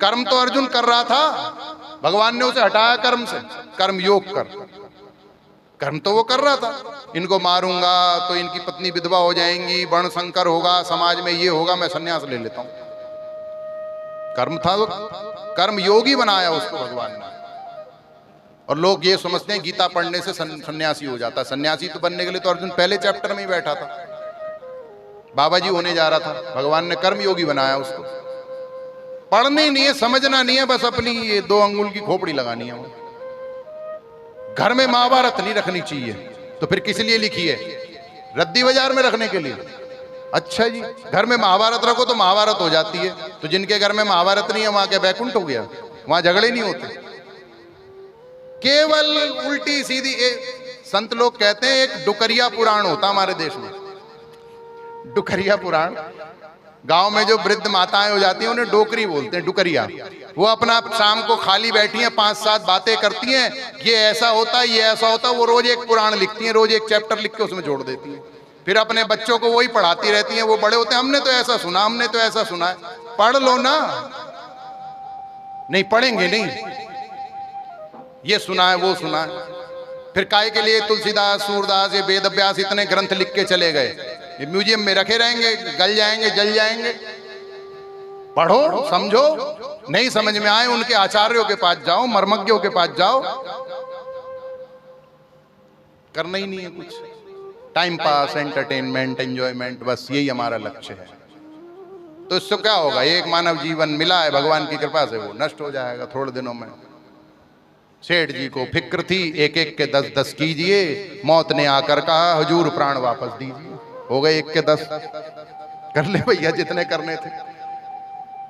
Speaker 1: कर्म तो अर्जुन कर रहा था, भगवान ने उसे हटाया कर्म से। कर्म योग कर, कर्म तो वो कर रहा था। इनको मारूंगा तो इनकी पत्नी विधवा हो जाएंगी, वर्ण संकर होगा, समाज में ये होगा, मैं सन्यास ले लेता हूं। कर्म था वो, कर्म योगी बनाया उसको भगवान ने। और लोग ये समझते हैं गीता पढ़ने से सन्यासी हो जाता है। सन्यासी तो बनने के लिए तो अर्जुन पहले चैप्टर में ही बैठा था, बाबा जी होने जा रहा था, भगवान ने कर्म योगी बनाया उसको। पढ़नी नहीं है, समझना नहीं है, बस अपनी ये 2 अंगुल की खोपड़ी लगानी है। घर में महाभारत नहीं रखनी चाहिए, तो फिर किस लिए लिखी है? रद्दी बाजार में रखने के लिए। अच्छा जी, घर में महाभारत रखो तो महाभारत हो जाती है। तो जिनके घर में महाभारत नहीं है वहां क्या बैकुंठ हो गया? वहां झगड़े नहीं होते, केवल उल्टी सीधी। संत लोग कहते हैं एक डुकरिया पुराण होता हमारे देश में। डुकरिया पुराण, गांव में जो वृद्ध माताएं हो जाती हैं उन्हें डोकरी बोलते हैं, डुकरिया। वो अपना शाम को खाली बैठी हैं, 5-7 बातें करती हैं, ये ऐसा होता है, ये ऐसा होता है। वो रोज एक पुराण लिखती हैं, रोज एक चैप्टर लिख के उसमें जोड़ देती हैं। फिर अपने बच्चों को वही पढ़ाती रहती हैं। वो बड़े होते हैं, हमने तो ऐसा सुना, हमने तो ऐसा सुना है। पढ़ लो ना। नहीं पढ़ेंगे नहीं, ये सुना है वो सुना है। फिर काय के लिए तुलसीदास, सूरदास, ये वेद व्यास इतने ग्रंथ लिख के चले गए, ये म्यूजियम में रखे रहेंगे, गल जाएंगे, जल जाएंगे। पढ़ो, समझो। नहीं समझ में आए उनके आचार्यों के पास जाओ, मर्मज्ञों के पास जाओ। करना ही नहीं है कुछ, टाइम पास, एंटरटेनमेंट, एंजॉयमेंट, बस यही हमारा लक्ष्य है। तो इससे क्या होगा? एक मानव जीवन मिला है भगवान की कृपा से, वो नष्ट हो जाएगा थोड़े दिनों में। सेठ जी को फिक्र थी, एक एक के 10-10 कीजिए, मौत ने आकर कहा हुजूर प्राण वापस दीजिए। हो गए 1 के 10, कर ले भैया जितने करने थे।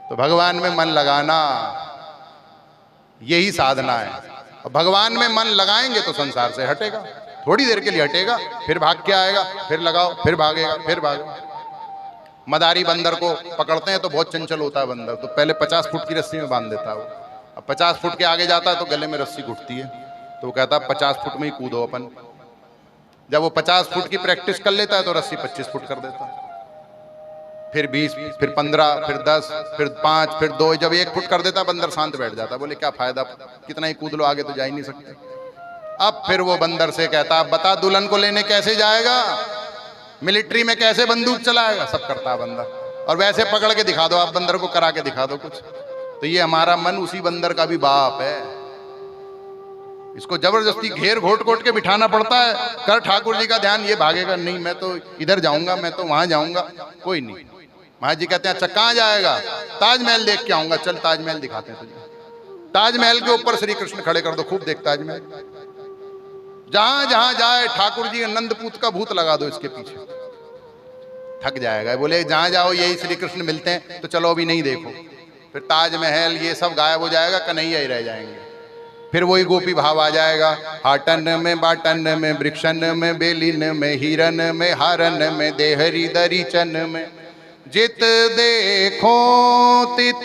Speaker 1: तो भगवान में मन लगाना यही साधना है। और भगवान में मन लगाएंगे तो संसार से हटेगा, थोड़ी देर के लिए हटेगा, फिर भाग के आएगा, फिर लगाओ, फिर भागेगा, फिर भागेगा। मदारी बंदर को पकड़ते हैं तो बहुत चंचल होता है बंदर, तो पहले 50 फुट की रस्सी में बांध देता है वो। अब 50 फुट के आगे जाता है तो गले में रस्सी घुटती है, तो वो कहता है 50 फुट में ही कूदो अपन। जब वो 50 फुट की प्रैक्टिस कर लेता है तो रस्सी 25 फुट कर देता है, फिर 20, फिर 15, फिर 10, फिर 5, फिर 2। जब 1 फुट कर देता बंदर शांत बैठ जाता, बोले क्या फायदा, कितना ही कूद लो, आगे तो जा ही नहीं सकते। अब फिर वो बंदर से कहता, बता दुल्हन को लेने कैसे जाएगा? मिलिट्री में कैसे बंदूक चलाएगा, सब करता है बंदर। और वैसे पकड़ के दिखा दो, आप बंदर को करा के दिखा दो कुछ, तो ये हमारा मन उसी बंदर का भी बाप है। इसको जबरदस्ती घेर घोट घोट के बिठाना पड़ता है, कर ठाकुर जी का ध्यान, ये भागेगा नहीं, मैं तो इधर जाऊंगा, मैं तो वहां जाऊंगा, कोई नहीं। महाराज जी कहते हैं अच्छा कहाँ जाएगा, ताजमहल देख के आऊंगा, चल ताजमहल दिखाते हैं तुझे। ताजमहल के ऊपर श्री कृष्ण खड़े कर दो, खूब देख ताजमहल, जहां जहां जाए ठाकुर जी नंदपूत का भूत लगा दो इसके पीछे, थक जाएगा। बोले जहां जाओ यही श्री कृष्ण मिलते हैं, तो चलो अभी नहीं देखो, फिर ताजमहल ये सब गायब हो जाएगा, कन्हैया ही रह जाएंगे। फिर वही गोपी भाव आ जाएगा, हाटन में बाटन में वृक्षन में बेलिन में हिरन में हारन में देहरी दरीचन में, जित देखो तित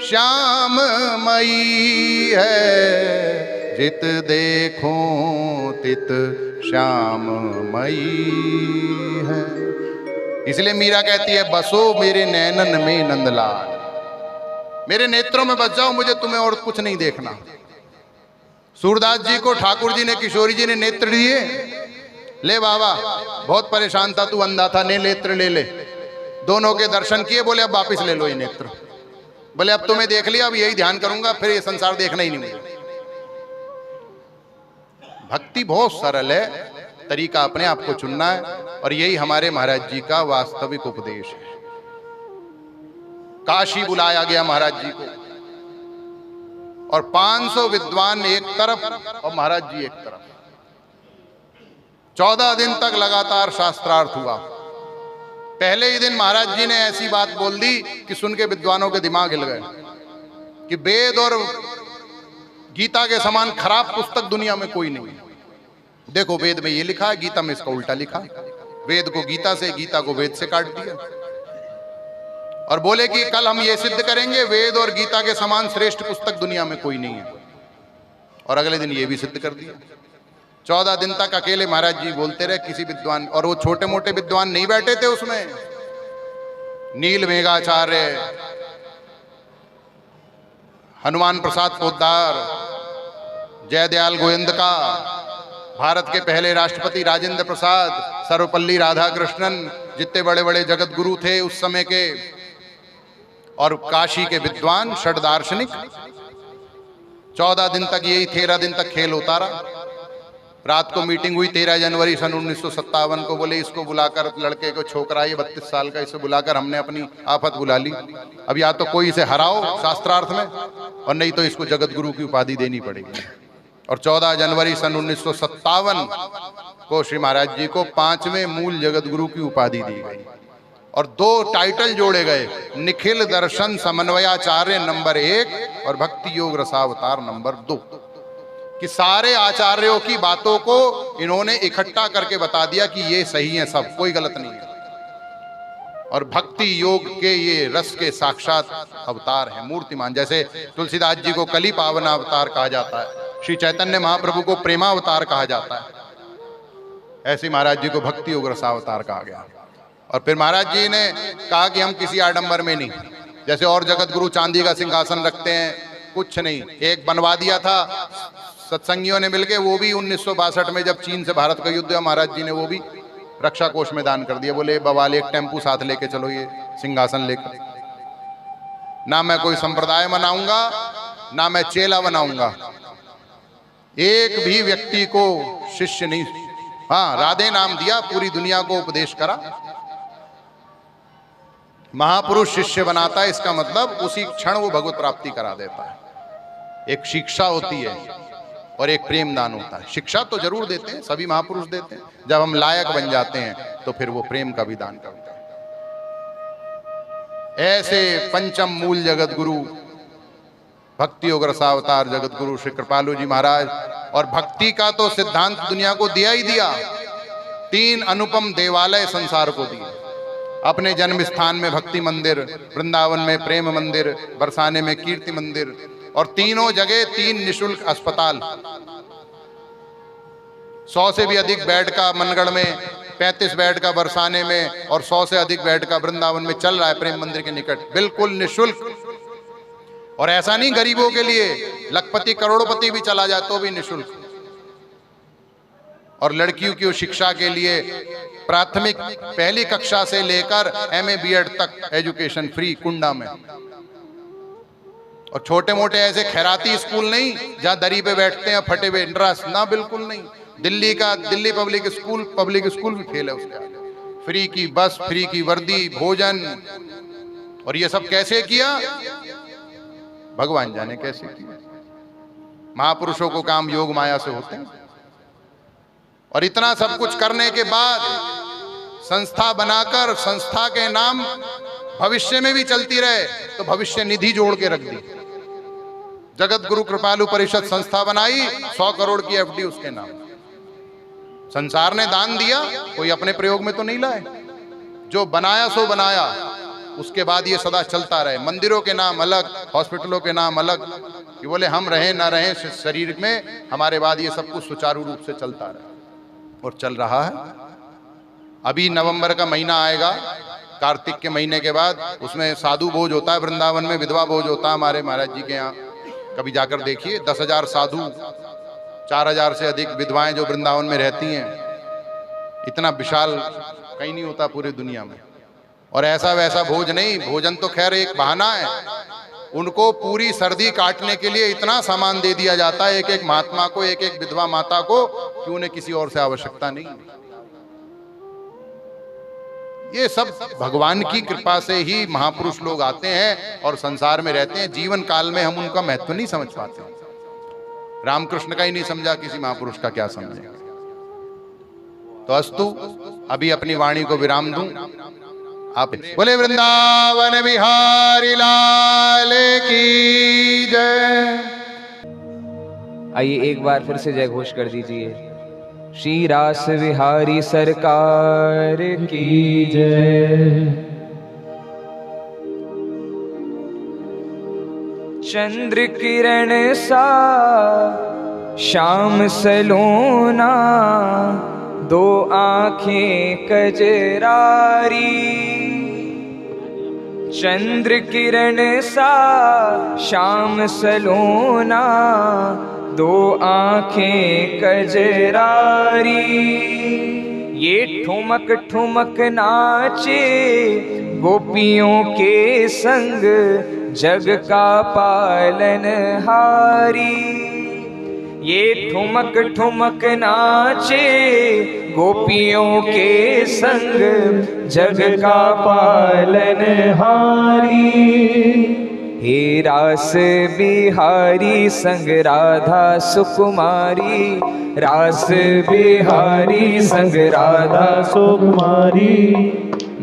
Speaker 1: श्याम मई है, जित देखो तित श्याम मई है। इसलिए मीरा कहती है बसो मेरे नैनन में नंदलाल, मेरे नेत्रों में बस जाओ, मुझे तुम्हें और कुछ नहीं देखना। सूरदास जी को ठाकुर जी ने, किशोरी जी ने नेत्र दिए, ले बाबा बहुत परेशान था तू, अंधा था, ने नेत्र ले ले। दोनों के दर्शन किए, बोले अब वापिस ले लो ये नेत्र। बोले अब तुम्हें देख लिया, अब यही ध्यान करूंगा, फिर ये संसार देखना ही नहीं मुझे। भक्ति बहुत सरल है, तरीका अपने आप को चुनना है, और यही हमारे महाराज जी का वास्तविक उपदेश है। काशी बुलाया गया महाराज जी को, और 500 विद्वान एक तरफ और महाराज जी एक तरफ। 14 दिन तक लगातार शास्त्रार्थ हुआ। पहले ही दिन महाराज जी ने ऐसी बात बोल दी कि सुन के विद्वानों के दिमाग हिल गए कि वेद और गीता के समान खराब पुस्तक दुनिया में कोई नहीं है। देखो वेद में ये लिखा है, गीता में इसका उल्टा लिखा है। वेद को गीता से, गीता को वेद से काट दिया, और बोले कि कल हम ये सिद्ध करेंगे वेद और गीता के समान श्रेष्ठ पुस्तक दुनिया में कोई नहीं है, और अगले दिन ये भी सिद्ध कर दिया। 14 दिन तक अकेले महाराज जी बोलते रहे, किसी विद्वान, और वो छोटे मोटे विद्वान नहीं बैठे थे उसमें, नील मेघाचार्य, हनुमान प्रसाद पोद्दार, जयदयाल गोविंद का, भारत के पहले राष्ट्रपति राजेंद्र प्रसाद, सर्वपल्ली राधाकृष्णन, जितने बड़े बड़े जगत गुरु थे उस समय के, और काशी के विद्वान षड दार्शनिक। 14 दिन तक यही, 13 दिन तक खेल होता रहा। रात को मीटिंग हुई 13 जनवरी सन 1957 को, बोले इसको बुलाकर, लड़के को, छोकरा ये 32 साल का, इसे बुलाकर हमने अपनी आफत बुला ली। अब या तो कोई इसे हराओ शास्त्रार्थ में, और नहीं तो इसको जगत गुरु की उपाधि देनी पड़ेगी। और 14 जनवरी सन 1957 को श्री महाराज जी को 5वें मूल जगत गुरु की उपाधि दी गई, और 2 टाइटल जोड़े गए, निखिल दर्शन समन्वयाचार्य नंबर 1 और भक्ति योग रसावतार नंबर 2, कि सारे आचार्यों की बातों को इन्होंने इकट्ठा करके बता दिया कि ये सही है, सब कोई गलत नहीं है। और भक्ति योग के ये रस के साक्षात अवतार हैं, मूर्तिमान। जैसे तुलसीदास जी को कली पावन अवतार कहा जाता है, श्री चैतन्य महाप्रभु को प्रेमावतार कहा जाता है, ऐसे महाराज जी को भक्ति योग रसावतार कहा गया। और फिर महाराज जी ने कहा कि हम किसी आडंबर में नहीं, जैसे और जगत गुरु चांदी का सिंहासन रखते हैं, कुछ नहीं। एक बनवा दिया था सत्संगियों ने मिलके, वो भी 1962 में जब चीन से भारत का युद्ध हुआ, महाराज जी ने वो भी रक्षा कोष में दान कर दिया। बोले बवाल एक टेम्पू साथ लेके चलो ये सिंहासन लेकर। ना मैं कोई संप्रदाय बनाऊंगा, ना मैं चेला बनाऊंगा, एक भी व्यक्ति को शिष्य नहीं। हाँ, राधे नाम दिया, पूरी दुनिया को उपदेश करा। महापुरुष शिष्य बनाता है, इसका मतलब उसी क्षण वो भगवत प्राप्ति करा देता है। एक शिक्षा होती है और एक प्रेम दान होता है। शिक्षा तो जरूर देते हैं, सभी महापुरुष देते हैं, जब हम लायक बन जाते हैं तो फिर वो प्रेम का भी दान करते हैं। ऐसे पंचम मूल जगत गुरु भक्ति योग रसावतार जगत गुरु श्री कृपालु जी महाराज, और भक्ति का तो सिद्धांत दुनिया को दिया ही दिया। 3 अनुपम देवालय संसार को दिए, अपने जन्म स्थान में भक्ति मंदिर, वृंदावन में प्रेम मंदिर, बरसाने में कीर्ति मंदिर, और तीनों जगह 3 निशुल्क अस्पताल। 100 से भी अधिक बेड का मनगढ़ में, 35 बेड का बरसाने में, और 100 से अधिक बेड का वृंदावन में चल रहा है प्रेम मंदिर के निकट, बिल्कुल निशुल्क। और ऐसा नहीं गरीबों के लिए, लखपति करोड़पति भी चला जाए तो भी निशुल्क। और लड़कियों की शिक्षा के लिए प्राथमिक पहली कक्षा से लेकर MA B.Ed तक एजुकेशन फ्री कुंडा में। और छोटे मोटे ऐसे खैराती स्कूल नहीं जहां दरी पे बैठते हैं फटे हुए इंट्रास, ना बिल्कुल नहीं। दिल्ली पब्लिक स्कूल भी फेल है उसके आगे। फ्री की बस, फ्री की वर्दी, भोजन, और ये सब कैसे किया भगवान जाने कैसे किया। महापुरुषों को काम योग माया से होते हैं। और इतना सब कुछ करने के बाद संस्था बनाकर संस्था के नाम भविष्य में भी चलती रहे तो भविष्य निधि जोड़ के रख दी। जगत गुरु कृपालु परिषद संस्था बनाई, 100 करोड़ की FD उसके नाम। संसार ने दान दिया, कोई अपने प्रयोग में तो नहीं लाए। जो बनाया सो बनाया, उसके बाद ये सदा चलता रहे। मंदिरों के नाम अलग, हॉस्पिटलों के नाम अलग, कि बोले हम रहें ना रहें शरीर में, हमारे बाद ये सब कुछ सुचारू रूप से चलता रहे और चल रहा है। अभी नवंबर का महीना आएगा, कार्तिक के महीने के बाद, उसमें साधु भोज होता है वृंदावन में, विधवा भोज होता है हमारे महाराज जी के यहाँ। कभी जाकर देखिए, 10,000 साधु, 4,000 से अधिक विधवाएं जो वृंदावन में रहती हैं। इतना विशाल कहीं नहीं होता पूरी दुनिया में। और ऐसा वैसा भोज नहीं, भोजन तो खैर एक बहाना है। उनको पूरी सर्दी काटने के लिए इतना सामान दे दिया जाता है एक एक महात्मा को, एक एक विधवा माता को, कि उन्हें किसी और से आवश्यकता नहीं। ये सब भगवान की कृपा से ही महापुरुष लोग आते हैं और संसार में रहते हैं। जीवन काल में हम उनका महत्व नहीं समझ पाते। रामकृष्ण का ही नहीं समझा, किसी महापुरुष का क्या समझेगा। तो अस्तु, अभी अपनी वाणी को विराम दूं। आप बोले वृंदावन बिहारी लाल की जय।
Speaker 3: आइए एक बार फिर से जय घोष कर दीजिए। श्री रास बिहारी सरकार की जय। चंद्र किरण सा श्याम सलोना, दो आँखें कजरारी। चंद्र किरण सा श्याम सलोना, दो आँखें कजरारी। ये ठुमक ठुमक नाचे गोपियों के संग, जग का पालनहारी। ये ठुमक ठुमक नाचे गोपियों के संग, जग का पालनहारी। हे रास बिहारी संग राधा सुकुमारी, रास बिहारी संग राधा सुकुमारी।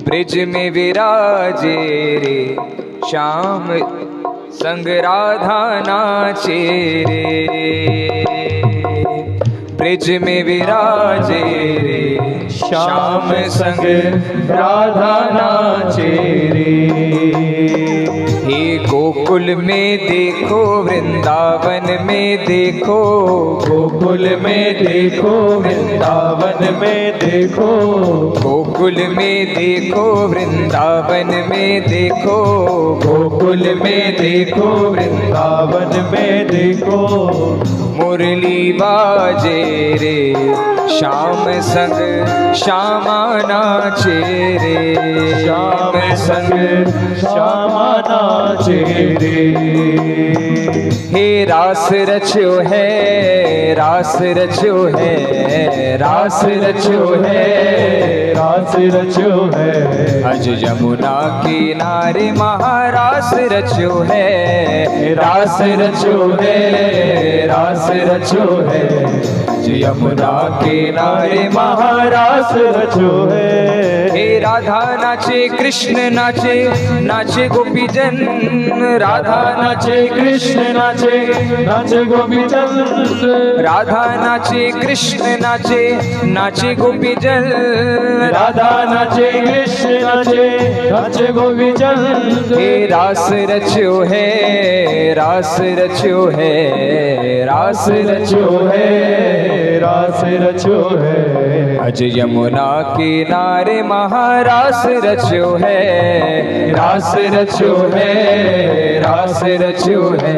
Speaker 3: ब्रिज में विराजे रे श्याम संग राधा नाचे रे। ब्रिज में विराजे रे श्याम संग राधा नाचे रे। हे गोकुल में देखो, वृंदावन में देखो, गोकुल में देखो, वृंदावन में देखो, गोकुल में देखो, वृंदावन में देखो, गोकुल में देखो, वृंदावन में देखो। मुरली बाजे रे श्याम संग श्यामा नाचे रे, श्याम संग श्यामा नाचे रे। हे रास रचो है, रास रचो है, रास रचो है, रास रचो है। अज यमुना किनारे महारास रचो है, रास रचो है, रास रचो है। यमुना किनारे महारास रचो है। हे राधा नाचे कृष्ण नाचे, नाचे गोपी जन। राधा नाचे कृष्ण नाचे, नाचे गोपी जन। राधा नाचे कृष्ण नाचे, नाचे गोपी जन। राधा नाचे कृष्ण नाचे,
Speaker 2: नाचे गोपी चंद
Speaker 3: हे रास रच्यो है, रास रच्यो है, रास रच्यो है,
Speaker 2: रास रचो है।
Speaker 3: अज यमुना किनारे महारास रच्यो है, रास रच्यो है, रास रच्यो है।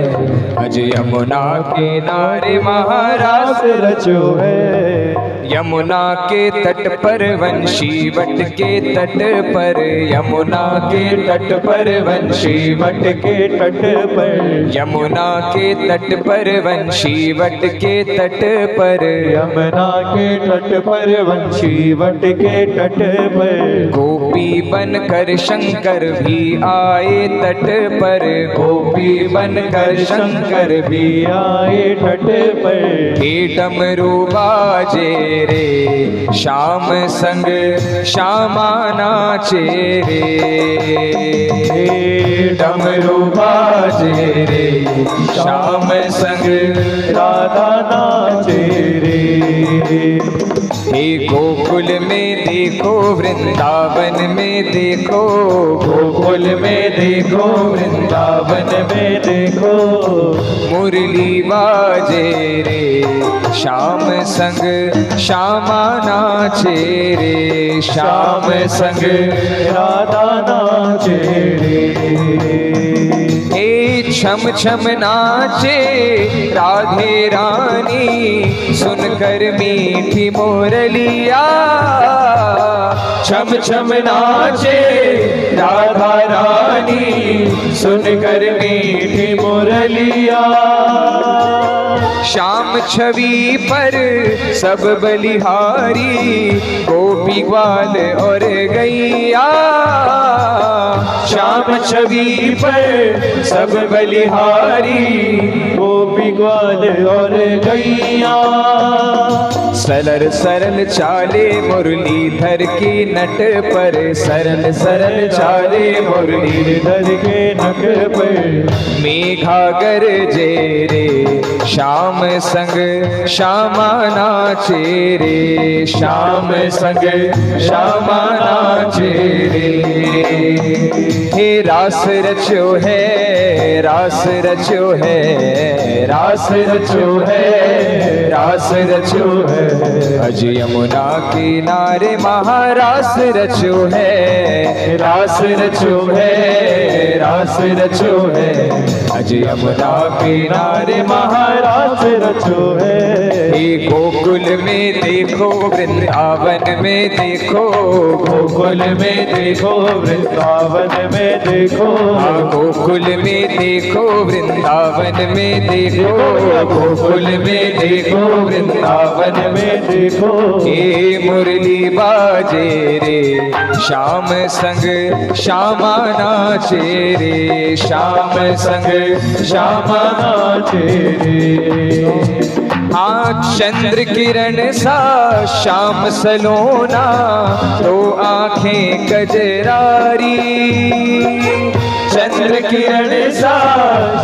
Speaker 3: अज यमुना किनारे महारास
Speaker 2: रचो है।
Speaker 3: यमुना के तट पर वंशी वट के तट पर, यमुना के तट पर वंशी
Speaker 2: वट के तट पर,
Speaker 3: यमुना के तट पर वंशी वट के तट पर,
Speaker 2: यमुना के तट पर वंशी वट के तट पर,
Speaker 3: गोपी बनकर शंकर भी आए तट पर, गोपी बनकर शंकर भी
Speaker 2: आए तट पर।
Speaker 3: हे डमरू बाजे रे श्याम संग श्यामा नाचे रे,
Speaker 2: हे
Speaker 3: डमरू बाजे रे श्याम संग
Speaker 2: राधा नाचे रे।
Speaker 3: हे गोकुल में देखो, वृंदावन में देखो, गोकुल में देखो, वृंदावन में
Speaker 2: देखो,
Speaker 3: मुरली बाजे रे श्याम संग श्यामा नाचे रे, श्याम संग
Speaker 2: राधा नाचे रे।
Speaker 3: हे छम छम नाचे राधे रानी, सुनकर मीठी मोरलिया, छम छम नाचे राधा रानी, सुनकर मीठी मोरलिया। श्याम छवि पर सब बलिहारी, गोपी ग्वाल और गैया, श्याम छवि पर सब बलिहारी,
Speaker 2: गोपी ग्वाल और गैया।
Speaker 3: सरल सरल चाले मुरलीधर की नट पर, सरल सरल चाले मुरलीधर
Speaker 2: के नट पर,
Speaker 3: मेघा गरजे रे श्याम संग श्यामा नाचे रे, श्याम संग श्यामा नाचे रे। हे रास रच्यो है, रास रच्यो है, रास रच्यो है, रास रच्यो है। अज यमुना किनारे महारास रच्यो है, रास रच्यो है, रास रच्यो है। अज यमुना किनारे
Speaker 2: महारास रचो है।
Speaker 3: हे गोकुल में देखो, वृंदावन में देखो, गोकुल में देखो,
Speaker 2: वृंदावन में देखो,
Speaker 3: गोकुल में देखो, वृंदावन में देखो, गोकुल में देखो, वृंदावन में
Speaker 2: देखो।
Speaker 3: हे मुरली बाजे रे श्याम संग श्यामा नाचे रे, श्याम संग श्यामा
Speaker 2: नाचे रे।
Speaker 3: हाँ चंद्र किरण सा श्याम सलोना, तो आंखें कजरारी, चंद्र किरण सा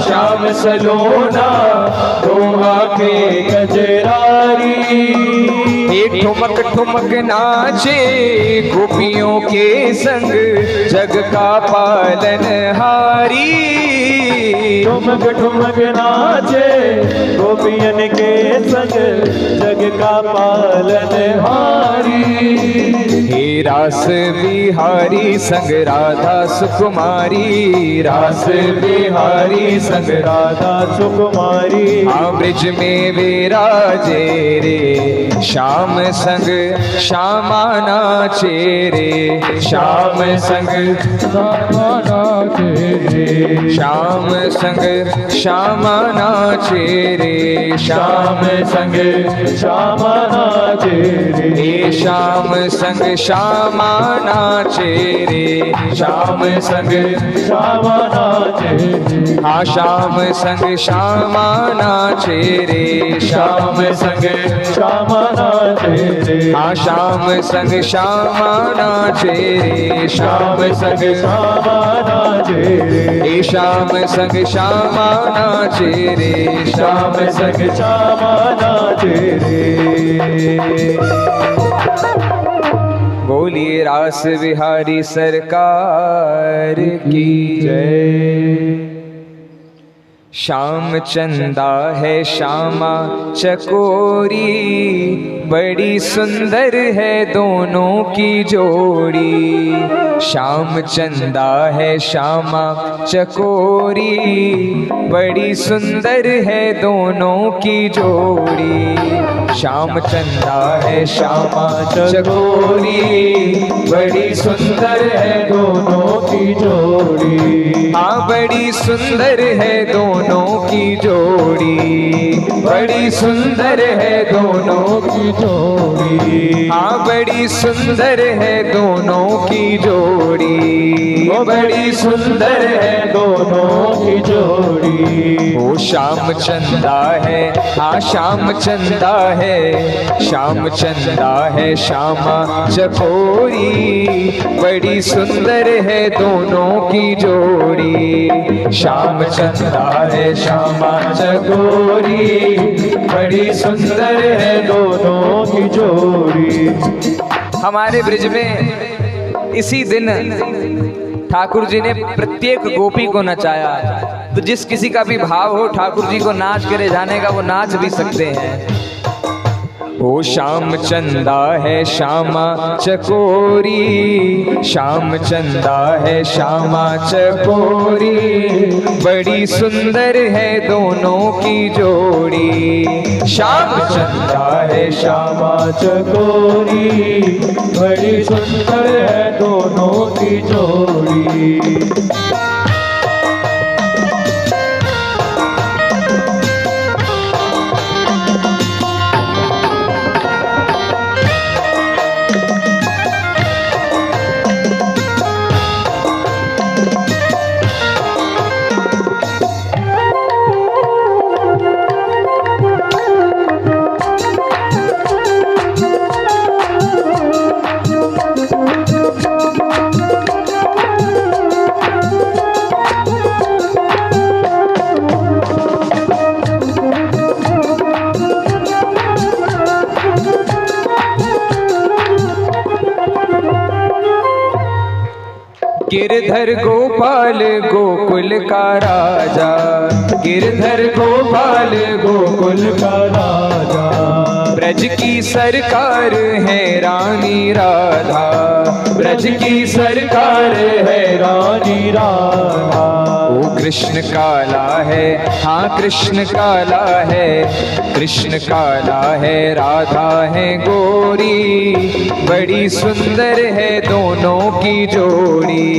Speaker 3: श्याम सलोना, तो आंखें कजरारी। ठुमक ठुमक नाचे गोपियों के संग, जग का पालन हारी,
Speaker 2: ठुमक ठुमक नाचे गोपियन के संग, जग का पालन हारी।
Speaker 3: हे रास बिहारी संग राधा सुकुमारी, रास बिहारी संग
Speaker 2: राधा सुकुमारी।
Speaker 3: ब्रिज में विराजे रे श्याम संग श्यामा नाचे रे, श्याम संग
Speaker 2: श्यामा नाचे रे,
Speaker 3: श्याम संग श्यामा नाचे रे,
Speaker 2: श्याम संग श्यामा नाचे रे।
Speaker 3: श्याम संग श्यामा नाचे रे, श्याम संग
Speaker 2: श्यामा नाचे रे।
Speaker 3: हाँ श्याम संग श्यामा नाचे रे, श्याम संग
Speaker 2: श्यामा नाचे रे।
Speaker 3: हाँ श्याम संग श्यामा नाचे रे, श्याम संग
Speaker 2: श्यामा नाचे रे।
Speaker 3: श्याम संग श्यामा नाचे रे,
Speaker 2: श्याम संग श्यामा नाचे रे।
Speaker 3: बोलिए रास बिहारी सरकार की जय। श्याम चंदा है श्यामा चकोरी, बड़ी सुंदर है दोनों की जोड़ी। श्याम चंदा है श्यामा चकोरी, बड़ी सुंदर है दोनों की जोड़ी। श्याम चंदा है श्यामा चकोरी, बड़ी सुंदर है दोनों की जोड़ी। हाँ बड़ी सुंदर है दोनों की जोड़ी, बड़ी सुंदर है दोनों की जोड़ी। हाँ बड़ी सुंदर है दोनों की जोड़ी, वो बड़ी सुंदर है दोनों की जोड़ी। वो श्याम चंदा है, हाँ श्याम चंदा है, श्याम चंदा है श्यामा चकोरी, बड़ी सुंदर है दोनों की जोड़ी। श्याम चंदा है श्यामा चकोरी, बड़ी सुंदर है दोनों की जोड़ी। हमारे ब्रिज में इसी दिन ठाकुर जी ने प्रत्येक गोपी को नचाया। तो जिस किसी का भी भाव हो ठाकुर जी को नाच करे जाने का, वो नाच भी सकते हैं। ओ श्याम चंदा है श्यामा चकोरी, श्याम चंदा है श्यामा चकोरी, बड़ी सुंदर है दोनों की जोड़ी। श्याम चंदा है श्यामा चकोरी, बड़ी सुंदर है दोनों की जोड़ी। गिरधर गोपाल गोकुल का राजा, गिरधर गोपाल गोकुल का राजा, ब्रज की सरकार है रानी राधा, ब्रज की सरकार है रानी राधा। ओ कृष्ण काला है, हाँ कृष्ण काला है, कृष्ण काला है राधा है गोरी, बड़ी सुंदर है दोनों की जोड़ी।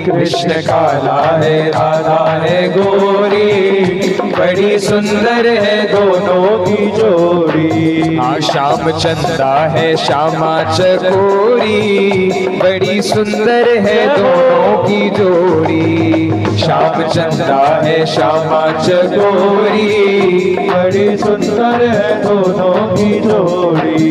Speaker 3: कृष्ण काला है राधा है गोरी, बड़ी सुंदर है दोनों की जोड़ी। हाँ श्याम चंदा है श्यामा चकोरी, बड़ी सुंदर है दोनों की जोड़ी। श्याम चंदा है श्यामा चकोरी, बड़ी सुंदर है दोनों की जोड़ी।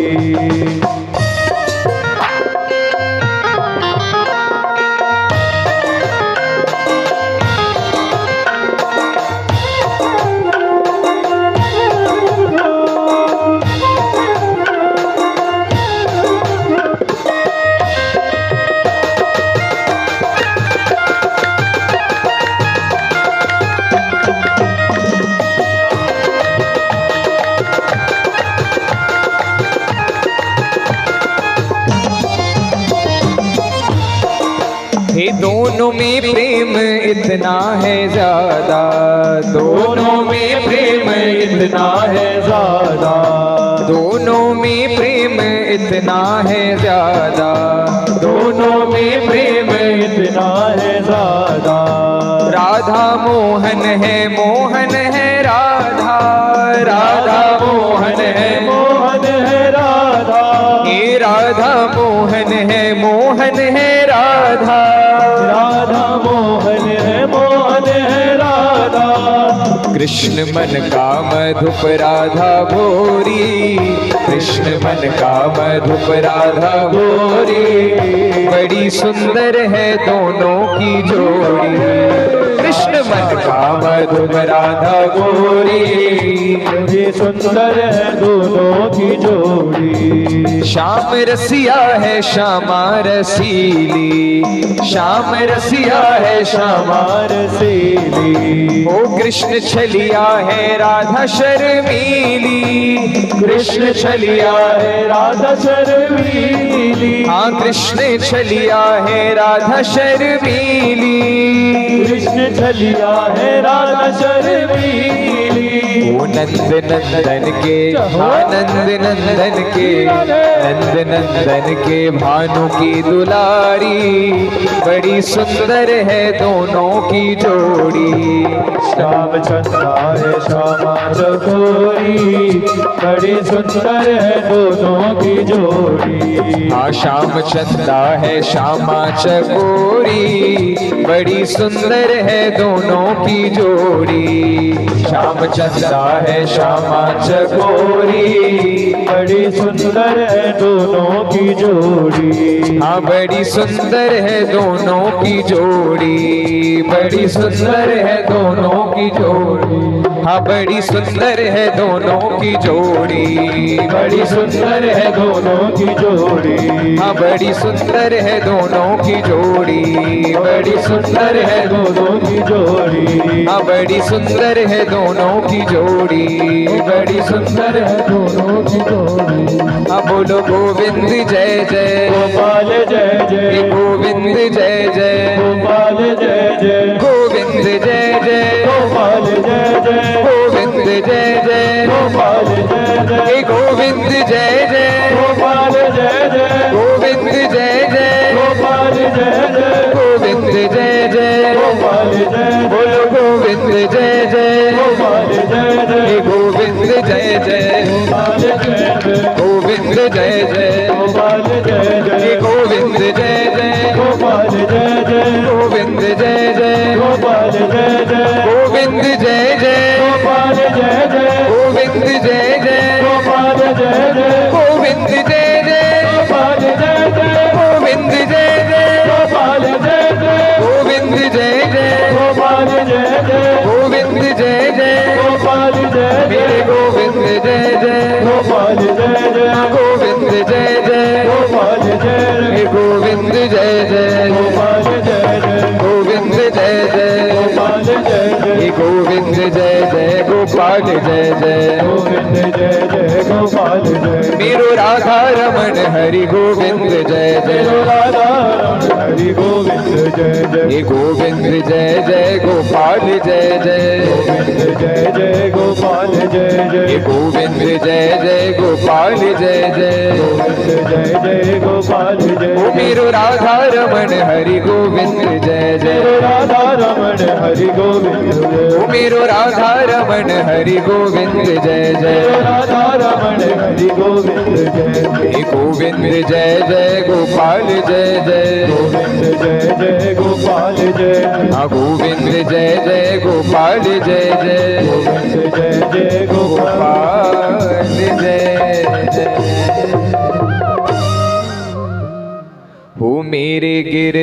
Speaker 3: दोनों में प्रेम इतना है ज्यादा, दोनों में प्रेम इतना है ज्यादा, दोनों में प्रेम इतना है ज्यादा, दोनों में प्रेम इतना है ज्यादा। राधा मोहन है, मोहन है राधा, राधा मोहन है, मोहन है राधा। ये राधा मोहन है, मोहन है राधा, राधा मोहन है, मोहन है राधा। कृष्ण मन का मधुप राधा भोरी, कृष्ण मन का मधुप राधा भोरी, बड़ी सुंदर है दोनों की जोड़ी। कृष्ण मन का मधुम राधा गोरी,
Speaker 2: बड़ी सुंदर है दोनों की जोड़ी।
Speaker 3: श्याम रसिया है श्यामा रसीली, श्याम रसिया है श्यामा
Speaker 2: रसीली।
Speaker 3: ओ कृष्ण छलिया है राधा शर्मीली,
Speaker 2: कृष्ण छलिया है राधा शर्मीली।
Speaker 3: हाँ कृष्ण छलिया है राधा शर्मीली,
Speaker 2: कृष्ण छलिया है राधा शर्मीली।
Speaker 3: ओ नंद नंदन के आनंद नंदन के, नंद नंदन के भानु की दुलारी, बड़ी सुंदर है दोनों की जोड़ी।
Speaker 2: श्याम चंद्रा है श्यामा चकोरी, बड़ी सुंदर है दोनों की जोड़ी।
Speaker 3: हाँ श्याम चंदा है श्यामा चकोरी, बड़ी सुंदर है दोनों की जोड़ी। श्याम चंदा है श्यामा चकोरी,
Speaker 2: बड़ी सुंदर है दोनों की जोड़ी।
Speaker 3: हाँ बड़ी सुंदर है दोनों की जोड़ी, बड़ी सुंदर है दोनों की जोड़ी। हाँ बड़ी सुंदर है दोनों की जोड़ी,
Speaker 2: बड़ी सुंदर है दोनों की जोड़ी।
Speaker 3: हाँ बड़ी सुंदर है दोनों की जोड़ी, बड़ी सुंदर है
Speaker 2: दोनों की जोड़ी।
Speaker 3: हाँ बड़ी सुंदर है दोनों की जोड़ी, बड़ी सुंदर है
Speaker 2: दोनों की जोड़ी।
Speaker 3: हाँ बोलो गोविंद जय जय,
Speaker 2: गोपाल जय जय,
Speaker 3: गोविंद जय जय,
Speaker 2: गोपाल जय जय,
Speaker 3: गोविंद जय जय,
Speaker 2: गोपाल जय जय,
Speaker 3: गोविंद जय जय,
Speaker 2: गोपाल जय जय,
Speaker 3: गोविंद जय जय,
Speaker 2: गोपाल जय जय,
Speaker 3: गोविंद जय जय,
Speaker 2: गोपाल जय जय,
Speaker 3: गोविंद जय जय,
Speaker 2: गोपाल जय,
Speaker 3: बोलो गोविंद जय जय,
Speaker 2: गोपाल जय जय,
Speaker 3: गोविंद जय जय,
Speaker 2: गोपाल जय जय,
Speaker 3: गोविंद जय जय,
Speaker 2: गोपाल जय जय,
Speaker 3: गोविंद जय जय,
Speaker 2: गोपाल जय जय,
Speaker 3: गोविंद जय जय,
Speaker 2: गोपाल जय जय,
Speaker 3: गोविंद जय जय,
Speaker 2: गोपाल जय जय,
Speaker 3: गोविंद जय जय,
Speaker 2: गोपाल जय जय,
Speaker 3: गोविंद जय जय,
Speaker 2: गोपाल जय जय,
Speaker 3: गोविंद जय जय,
Speaker 2: गोपाल जय जय,
Speaker 3: गोविंद जय जय,
Speaker 2: गोपाल जय जय,
Speaker 3: गोविंद जय जय,
Speaker 2: गोपाल जय
Speaker 3: मेरे
Speaker 2: जय,
Speaker 3: गोविंद जय जय,
Speaker 2: गोपाल जय जय,
Speaker 3: गोविंद जय जय,
Speaker 2: गोपाल जय जय,
Speaker 3: गोविंद जय जय,
Speaker 2: गोपाल जय जय,
Speaker 3: गोविंद जय जय,
Speaker 2: गोपाल जय जय,
Speaker 3: गोविंद जय जय, गोपाल जय जय,
Speaker 2: गोविंद जय जय, गोपाल जय,
Speaker 3: मेरो राधा रमण हरि गोविंद जय जय,
Speaker 2: राधा रमण हरि गोविंद जय जय,
Speaker 3: गोविंद जय जय, गोपाल जय जय,
Speaker 2: गोविंद जय जय, गोपाल जय जय,
Speaker 3: गोविंद जय जय, गोपाल जय जय,
Speaker 2: गोविंद जय जय, गोपाल जय
Speaker 3: ओ
Speaker 2: जय,
Speaker 3: मेरो राधा रमण हरि गोविंद जय जय,
Speaker 2: राधा रमण हरि गोविंद जय,
Speaker 3: ओ मेरो राधा रमण हरि गोविंद जय जय,
Speaker 2: राधा रमण हरि गोविंद जय जय,
Speaker 3: गोविंद जय जय, गोपाल जय जय,
Speaker 2: गोविंद जय जय, गोपाल जय जय,
Speaker 3: हाँ गोविंद जय जय, गोपाल जय जय,
Speaker 2: गोविंद जय जय, गोपाल
Speaker 3: गोपाल जय जय। हो मेरे गिर